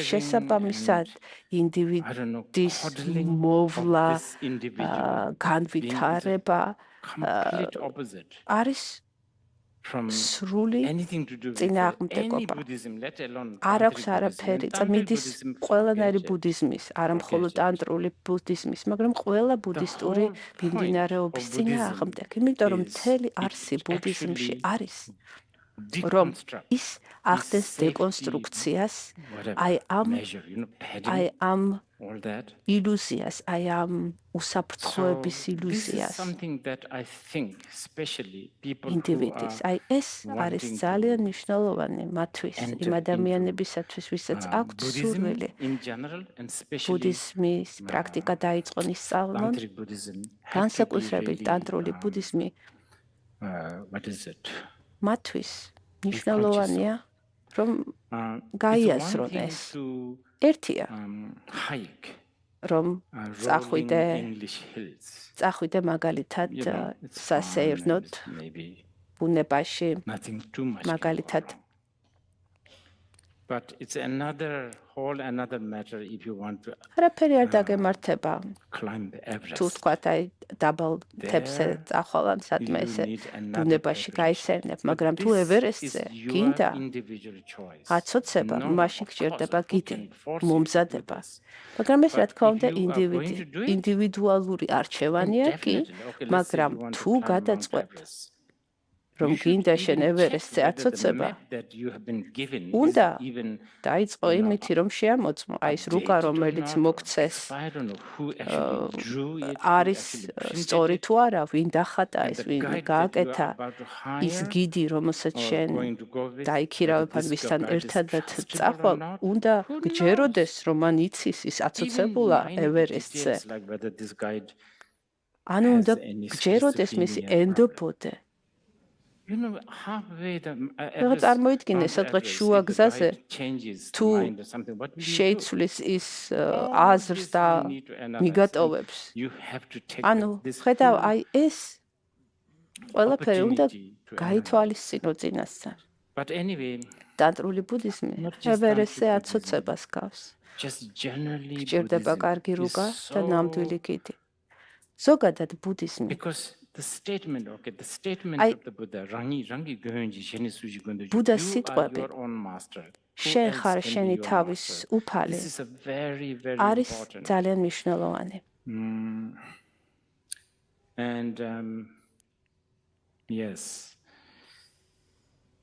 შესაბამისად ინდივიდის მოვლა განვითარება არის სრული წინააღმდეგობა. არ აქვს არაფერი წმინდის ყველანაირი ბუდიზმის, არა მხოლოდ ტანტრული ბუდიზმის, მაგრამ ყველა ბუდისტური მიმდინარეობის წინააღმდეგ. იმიტომ რომ მთელი არსი ბუდიზმში არის რომ ის ახდენს დეკონსტრუქციას, აი ამ ილუზიას, აი ამ უსაფრთხოების ილუზიას. ინდივიდის. აი ეს არის ძალიან მნიშვნელოვანი მათთვის, იმ ადამიანებისათვის, ვისაც აქვთ სურვილი. ბუდიზმის პრაქტიკა დაიწყონ ისწავლონ. განსაკუთრებით ტანტრული ბუდიზმი მათთვის მნიშვნელოვანია, რომ გაიაზრონ ეს. ერთია, რომ წახვიდე მაგალითად სასეირნოდ ბუნებაში, მაგალითად But it's another matter if you want to არაფერი არ დაგემართება. climb the Everest. თუ თქვათ აი დაბალ მთებზე წახვალან სადმე ესე ბუნებაში გაისერნებ, მაგრამ თუ ევერესტზე გინდა აცოცება, მაშინ გჭირდება გიდი, მომზადება. მაგრამ ეს რა თქმა უნდა ინდივიდუალური არჩევანია კი, მაგრამ თუ გადაწყვეტ რომ გინდა შენ ევერესტზე აცოცება, უნდა დაიწყო იმითი, რომ შეამოწმო, აი ეს რუკა, რომელიც მოგცეს, არის სწორი თუ არა, ვინ დახატა ეს, ვინ გააკეთა ის გიდი, რომელსაც შენ დაიქირავებ ან ვისთან ერთადაც წახვალ, უნდა გჯეროდეს, რომ მან იცის ის აცოცებულა ევერესტზე. ანუ უნდა გჯეროდეს მისი ენდობოდე. რა წარმოიდგინე სადღაც შუა გზაზე თუ შეიცვლის ის აზრს და მიგატოვებს. ანუ ხედავ აი ეს ყველაფერი უნდა გაითვალისწინო წინასწარ. დანტრული ბუდიზმი ევერესტზე აცოცებას გავს. გჭირდება კარგი რუკა და ნამდვილი გიდი. ზოგადად ბუდიზმი The statement of the Buddha, rangi gönji, sheni suji gönji, Buddha's you are sitqvები. your own master. შენ ხარ შენი თავის უფალი. This is a very, very არის important. ძალიან მნიშვნელოვანი. And yes,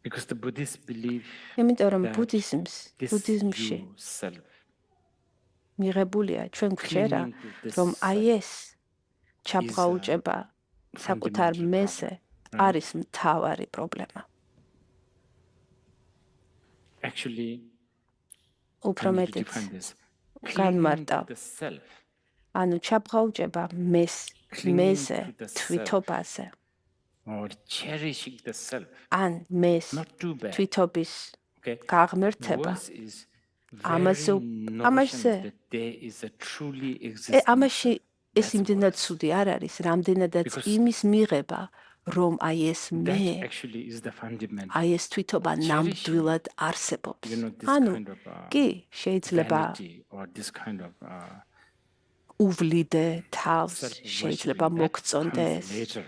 because the Buddhists believe იმიტომ რომ that ბუდიზმში you self, მიღებულია ჩვენ გვჭერა რომ აი ეს ჩაბღაუჭება საკუთარ მეზე არის მთავარი პრობლემა. actually, უფრო I need to მეტიც define this. განმარტავ. The self, ანუ ჩაბღაუჭება მეზე, თვითობაზე. or cherishing the self, ან მეს not too bad. თვითობის Okay. გაღმერთება. Worse is ამაზე that there is a truly existing ამაში ეს That's იმდენად worse. ცუდი არ არის, რამდენადაც Because იმის მიღება, რომ აი ეს that მე, actually is the fundamental. აი ეს თვითობა ნამდვილად არსებობს. You know, this ანუ kind of კი, შეიძლება vanity or this kind of უვლიდე თავს, self-worship შეიძლება that მოგწონდეს. comes later.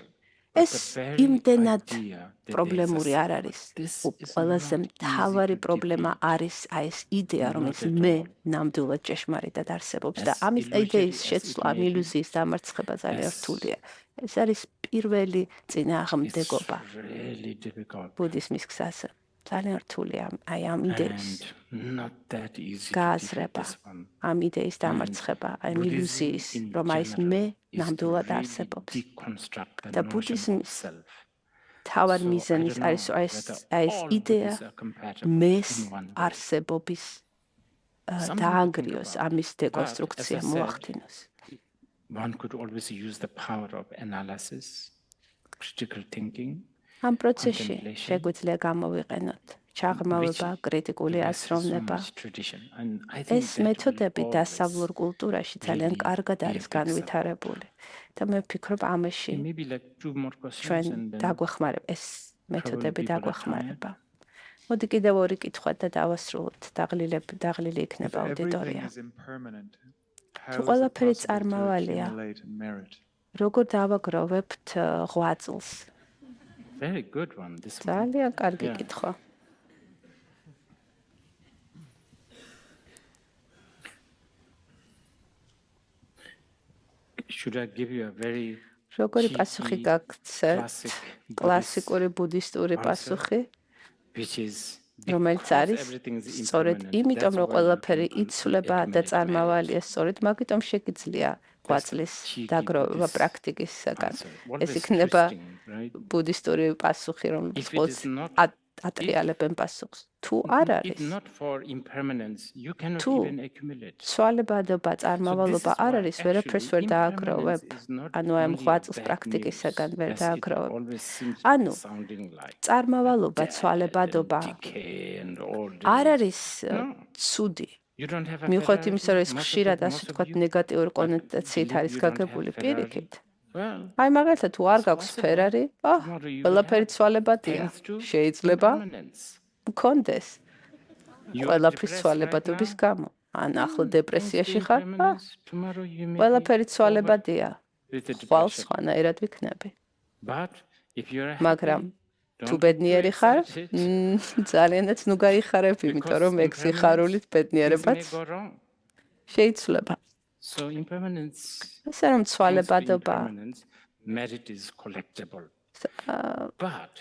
ეს But the very იმდენად idea that there is a პრობლემური არ self, არის. this is ყველაზე not მთავარი easy to პრობლემა defeat. არის აი ეს იდეა, რომ Not ეს at მე all. ნამდვილად ჭეშმარიტად არსებობს და As ამის illusory იდეის as შეცვლა, it ამ may be, ილუზიის დამარცხება ძალიან as- რთულია. ეს არის პირველი It's წინააღმდეგობა really difficult ბუდიზმის გზაზე. ძალიან რთულია აი ამ იდეის and not that easy to defeat გააზრება, this one. ამ იდეის დამარცხება, აი ამ Buddhism ილუზიის, in რომ აი ეს general მე is to ნამდვილად really არსებობს. deconstruct the და notion ბუდიზმის of self. თავად So I მიზანის don't არის know აი ეს whether აი ეს all იდეა Buddhists are compatible მეს in one way. არსებობის Something to think დაანგრიოს, about. ამის But, დეკონსტრუქცია as I said, მოახდინოს. One could always use the power of analysis, critical thinking, ამ პროცესში contemplation, შეგვიძლია გამოვიყენოთ ჩაღრმავება, კრიტიკული possesses so აზროვნება. much tradition. And I think ეს that will მეთოდები always დასავლურ კულტურაში ძალიან really კარგად be არის a big განვითარებული. და მე ვფიქრობ ამაში maybe like two more questions ჩვენ and then დაგვეხმარება ეს მეთოდები people are დაგვეხმარება. მოდი კიდევ ორი კითხვა და დავასრულოთ, დაღლილი If იქნება everything აუდიტორია. is impermanent, თუ how is it ყველაფერი possible to წარმავალია, accumulate merit? როგორ დავაგროვებთ ღვაწლს? very good one. This one. ძალიან კარგი Yeah. კითხვა. Should I give you a very როგორი cheeky, პასუხი გაგცეთ? classic Buddhist კლასიკური ბუდისტური answer, პასუხი, which is რომელიც because არის everything is სწორედ impermanent, იმიტომ, that's რომ why you ყველაფერი can იცვლება და accumulate წარმავალია, merit. სწორედ მაგიტომ შეგიძლია ღვაწლის cheeky დაგროვა Buddhist პრაქტიკისაგან. answer. ეს Always იქნება twisting, right? ბუდისტური პასუხი, რომელიც If it ყოველს is not- ატრიალებენ პასუხს. თუ არ If არის, not for impermanence, you cannot თუ even accumulate. ცვალებადობა, წარმავალობა So this is არ why არის, ვერაფერს ვერ actually დააგროვებ. impermanence is not ანუ ამ only a ღვაწლის bad პრაქტიკისაგან news, ვერ as it დააგროვებ. always seems ანუ sounding like წარმავალობა, death ცვალებადობა and decay and old არ age. არის No. ცუდი. You don't have a მიუხედავად იმისა, რომ ეს Ferrari, ხშირად most ასე of ვთქვათ you, ნეგატიური but კონოტაციით believe არის you don't have გაგებული Ferrari. პირიქით. Well, აი მაგალითად თუ არ გაქვს possible. ფერარი, Tomorrow you will ყველაფერი have, ცვალებადია. thanks to შეიძლება impermanence. მქონდეს. ყველაფრის ცვალებადობის გამო. ან ახლა დეპრესიაში ხარ? ყველაფერი ცვალებადია. ხვალ სხვანაირად ვიქნები. მაგრამ თუ ბედნიერი ხარ, ძალიანაც ნუ გაიხარებ, იმიტომ რომ ეგ სიხარულით ბედნიერებაც შეიძლება. ასე რომ ცვალებადობა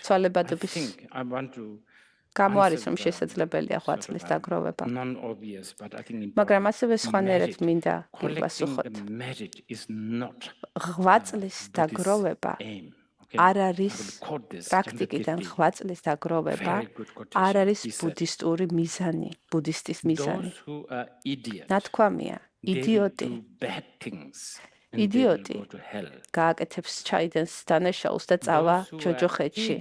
ცვალებადობის გამო არის რომ შესაძლებელია ღვაწლის დაგროვება. მაგრამ ასევე სხვანაირად მინდა გიყვასუხოთ. ღვაწლის დაგროვება არ არის პრაქტიკიდან ღვაწლის დაგროვება არ არის ბუდისტური მიზანი, ბუდისტის მიზანი. ნათქვამია, იდიოტი გააკეთებს ჩაიდენს დანაშაულს და წავა ჯოჯოხეთში.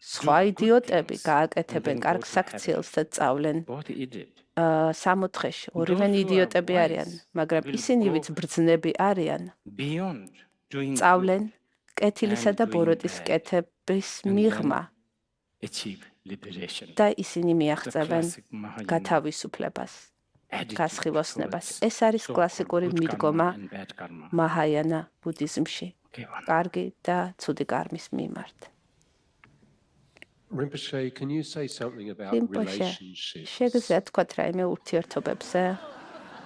სხვა იდიოტები გააკეთებენ კარგ საქციელს და წავლენ სამოთხეში. ორივენი იდიოტები არიან, მაგრამ ისინი ვინც ბრძნები არიან, წავლენ კეთილისა და ბოროტის კეთების მიღმა და ისინი მიაღწევენ გათავისუფლებას, გასხივოსნებას. ეს არის კლასიკური მიდგომა მაჰაიანა ბუდიზმში, კარგი და ცუდი კარმის მიმართ. Rinpoche, can you say something about relationships? შეგიძლია თქვათ რაიმე ურთიერთობებზე?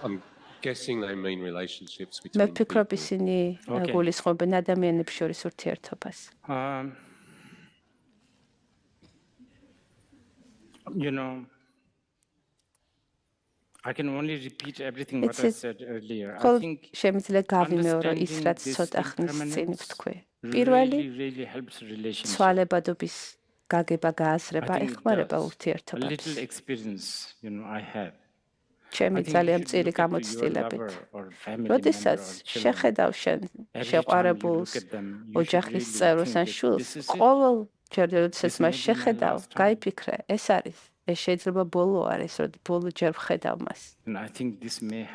I'm guessing they mean relationships მე between ვფიქრობ people. ისინი გულისხმობენ ადამიანებს შორის ურთიერთობას. You know, I can only repeat everything what I said earlier. I think შემიძლია გავიმეორო ის, რაც ცოტა ხნის წინ ვთქვი. პირველი, really helps relationship. ცვალებადობის გაგება გააზრება I think ეხმარება that's a ურთიერთობებს. little experience, I have. ჩემი ძალიან მწირი გამოცდილებით. როდესაც შეხედავ შენ შეყვარებულს, ოჯახის წევრს ან შვილს, ყოველჯერ როდესაც მას შეხედავ, გაიფიქრე, ეს შეიძლება ბოლო არის, რომ ბოლო ჯერ ვხედავ მას.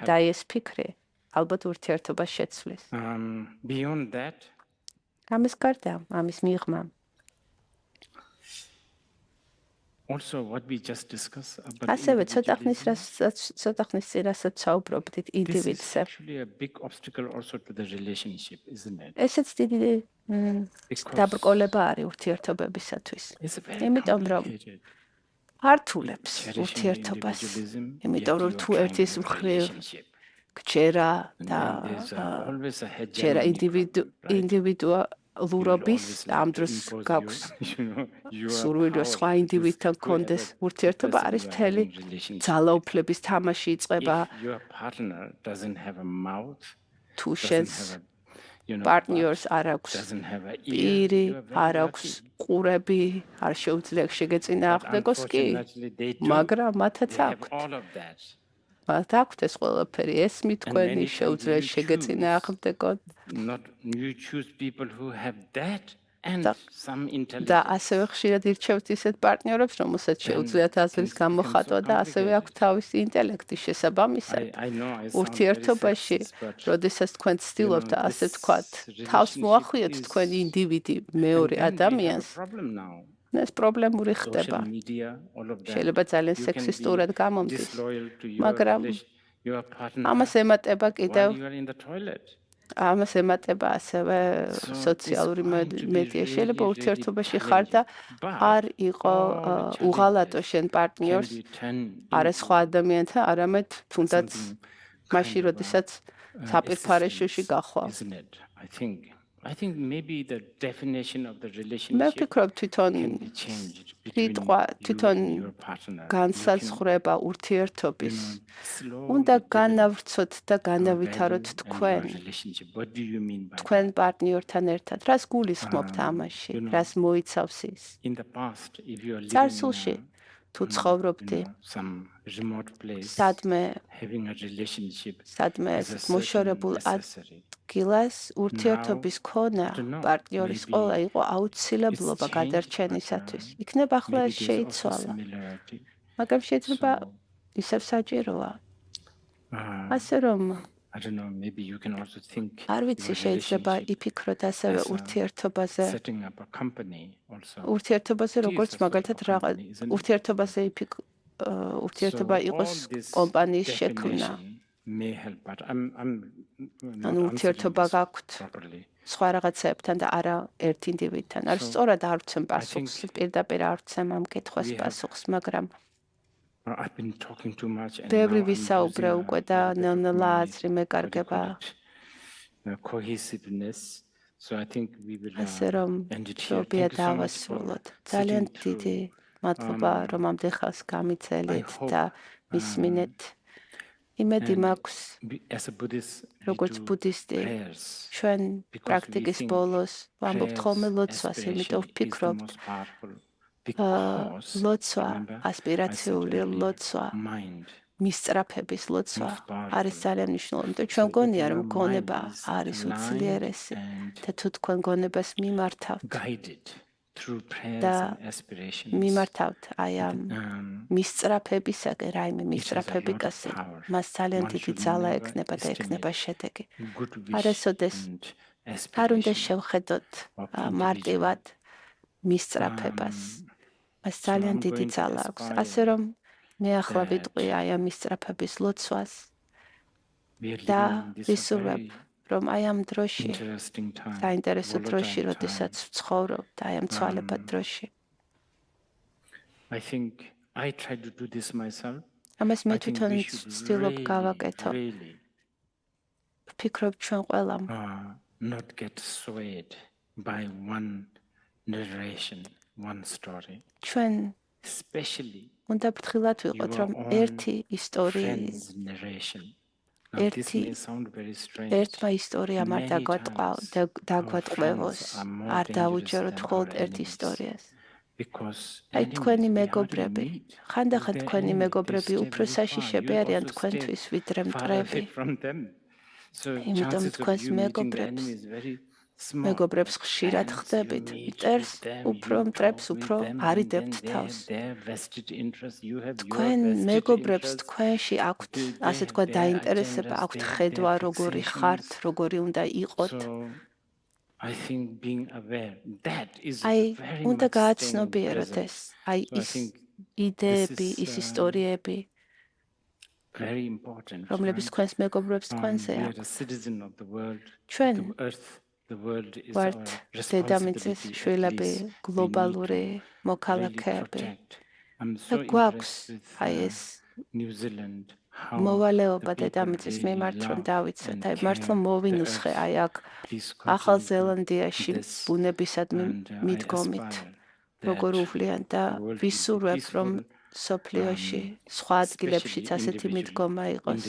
და ეს ფიქრი ალბათ ურთიერთობას შეცვლის. Beyond that, ამის გარდა, ამის მიღმა also what we just discussed about ასევე ცოტა ხნის წინ რასაც საუბრობდით this is ინდივიდზე. actually a big obstacle also to the relationship, isn't it? ესეც დიდი დაბრკოლება არის ურთიერთობებისათვის. It's very იმიტომ რომ complicated. ართულებს Cherishing ურთიერთობას. individualism, იმიტომ რომ yet you თუ are trying ერთის to მხრივ relationship. გჯერა და There's always a ჯერა hegemony problem, right? ინდივიდუალურობის ამ დროს გაქვს სურვილი რომ სხვა ინდივიდთან კონდეს ურთიერთობა არის მთელი ძალაუფლების თამაში იწყება Your partner doesn't have a mouth, თუ doesn't შენს have a პარტნიორს არ აქვს doesn't have a პირი, ear, you are very არ აქვს lucky. ყურები, არ შეუძლია შეგეწინააღმდეგოს კი, Unfortunately, they do. მაგრამ მათაც They have აქვთ. all of that. მათ აქვთ ეს ყველაფერი, ეს მითქვენი many შეუძლია times you შეგეწინააღმდეგონ. Not you choose people who have that and some და intelligence. ასევე ხშირად ირჩევთ ისეთ პარტნიორებს, რომელსაც შეუძლიათ აზრის გამოხატვა და ასევე აქვს თავისი ინტელექტი შესაბამისად. I know I sound ურთიერთობაში, very sexist, but როდესაც თქვენ ცდილობთ ასე ვთქვათ, თავს მოახვიოთ თქვენ ინდივიდი მეორე then we have a ადამიანს, problem now. ეს პრობლემური ხდება. Social media, all of that. შეიძლება ძალიან You can სექსისტურად be გამომდის. disloyal to მაგრამ your partner ამას ემატება კიდევ while you are in the toilet. ამას ემატება ასევე სოციალური მედია. შეიძლება ურთიერთობაში ხარ და არ იყო უღალატო შენ პარტნიორს, არა სხვა ადამიანთან, არამედ თუნდაც მაშინ, როდესაც საპირფარეშოში გახვალ. Isn't it? I think maybe the definition of the მე relationship ვფიქრობ თვითონ can be changed between სიტყვა you თვითონ and your partner. განსაზღვრება ურთიერთობის Slowly უნდა develop განავრცოთ და a განავითაროთ value and თქვენ your relationship. What do you mean by თქვენ that? პარტნიორთან ერთად რას გულისხმობთ ამაში რას მოიცავს ის In the past, if you are living წარსულში in თუ ცხოვრობდი some remote place, სადმე having a relationship სადმე is a მოშორებულ necessary. ადგილას ურთიერთობის ქონა პარტნიორის ყოლა იყო აუცილებლობა გადარჩენისათვის. იქნება ახლა Maybe there's also შეიცვალა, similarity. მაგრამ შეიძლება ისევ საჭიროა. ასე რომ I don't know, maybe you can also think არ ვიცი, შეიძლება იფიქროთ ასევე ურთიერთობაზე. setting up a company also. ურთიერთობაზე როგორც მაგალითად რაღაც ურთიერთობაზე ურთიერთობა იყოს კომპანიის შექმნა. May help, but I'm ანუ ურთიერთობა გაქვთ სხვა რაღაცებთან და არა ერთ ინდივიდთან. არ სწორად არ ვცემ პასუხს, პირდაპირ არ ვცემ ამ კითხვას პასუხს, მაგრამ I've been talking too much and ბევრი ვისაუბრე უკვე და ნელ-ნელა აზრი მეკარგება. Cohesiveness. So I think we will ასე რომ end it here. შობია დავასრულოთ. ძალიან დიდი მადლობა რომ ამდენ ხანს გამიწელით და მისმინეთ. იმედი მაქვს as a Buddhist როგორც ბუდისტი ჩვენ პრაქტიკის ბოლოს ვამბობთ ხოლმე ლოცვას, იმიტომ ვფიქრობთ ლოცვა, ასპირაციული ლოცვა, მისწრაფების ლოცვა არის ძალიან მნიშვნელოვანი. იმიტომ ჩვენ გონია რომ გონება არის უძლიერესი და თუ თქვენ გონებას მიმართავთ და მიმართავთ აი ამ მისწრაფებისაკენ, რაიმე მისწრაფებიკასე, მას ძალიან დიდი ძალა ექნება და ექნება შედეგი. არასოდეს არ უნდა შევხედოთ მარტივად მისწრაფებას. მას ძალიან დიდი ძალა აქვს. ასე რომ მე ახლა ვიტყვი აი ამ მისწრაფების ლოცვას და ვისურვებ რომ აი ამ დროში, საინტერესო დროში, როდესაც ვცხოვრობ და აი ამ ცვალებად დროში. I think I try to do this myself. ამას მე თვითონ ვცდილობ გავაკეთო. ვფიქრობ ჩვენ ყველამ not get swayed by one narration, one story. ჩვენ Especially უნდა ფრთხილად ვიყოთ რომ ერთი ისტორია ერთმა ისტორიამ არ დაგვატყვევოს, არ დაუჯეროთ მხოლოდ ერთ ისტორიას. აი თქვენი მეგობრები, ხანდახან თქვენი მეგობრები უფრო საშიშები არიან თქვენთვის ვიდრე მტრები. იმიტომ თქვენს მეგობრებს ხშირად ხდებით, მტრებს უფრო არიდებთ თავს. თქვენ მეგობრებს თქვენში აქვთ, ასე თქვა, დაინტერესება, აქვთ ხედვა, როგორი ხართ, როგორი უნდა იყოთ. აი, უნდა გააცნობიეროთ ეს, აი ის იდეები, ის ისტორიები, რომლებიც თქვენს მეგობრებს თქვენზე აქვთ. ჩვენ ვართ დედამიწის შვილები, გლობალური მოქალაქეები. და გვაქვს აი ეს მოვალეობა დედამიწის მიმართ რომ დავიცოთ, აი მართლა მოვინუსხე აი აქ ახალ ზელანდიაში ბუნებისადმი მიდგომით, როგორ უვლიან და ვისურვებ რომ სოფლიოში სხვა ადგილებშიც ასეთი მიდგომა იყოს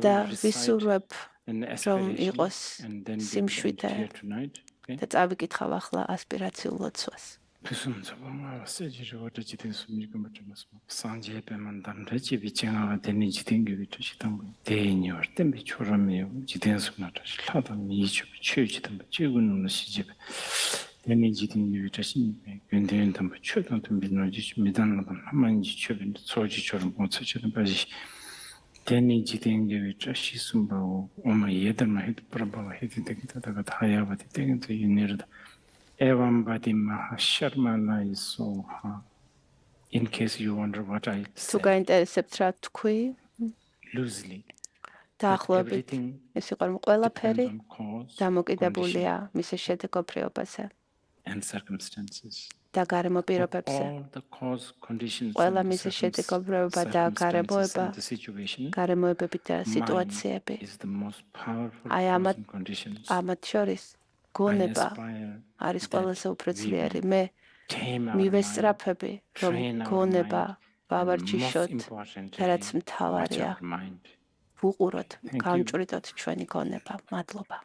და ვისურვებ რომ იყოს სიმშვიდე და წავიკითხავ ახლა ასპირაციულ ლოცვას. Teni jitenge vitra shisumbao oma yedarma hit prabhava hitidekita hayavati tegintu yinirda evam badi mahasharmana isoha. In case you wonder what I Tu გაინტერესებთ რა თქვი? Loosely. დაახლოებით ეს იყო რომ ყველაფერი დამოკიდებულია მის შედეგობრივობაზე and circumstances. და გარემო პირობებზე. ყველა მის შედეგობრივობა და გარემოება, გარემოებები და სიტუაციები. აი ამათ შორის გონება არის ყველაზე უფრო ძლიერი. მე მივესწრაფები რომ გონება ვავარჯიშოთ და რაც მთავარია ვუყუროთ, გავამჭვრიდოთ ჩვენი გონება. მადლობა.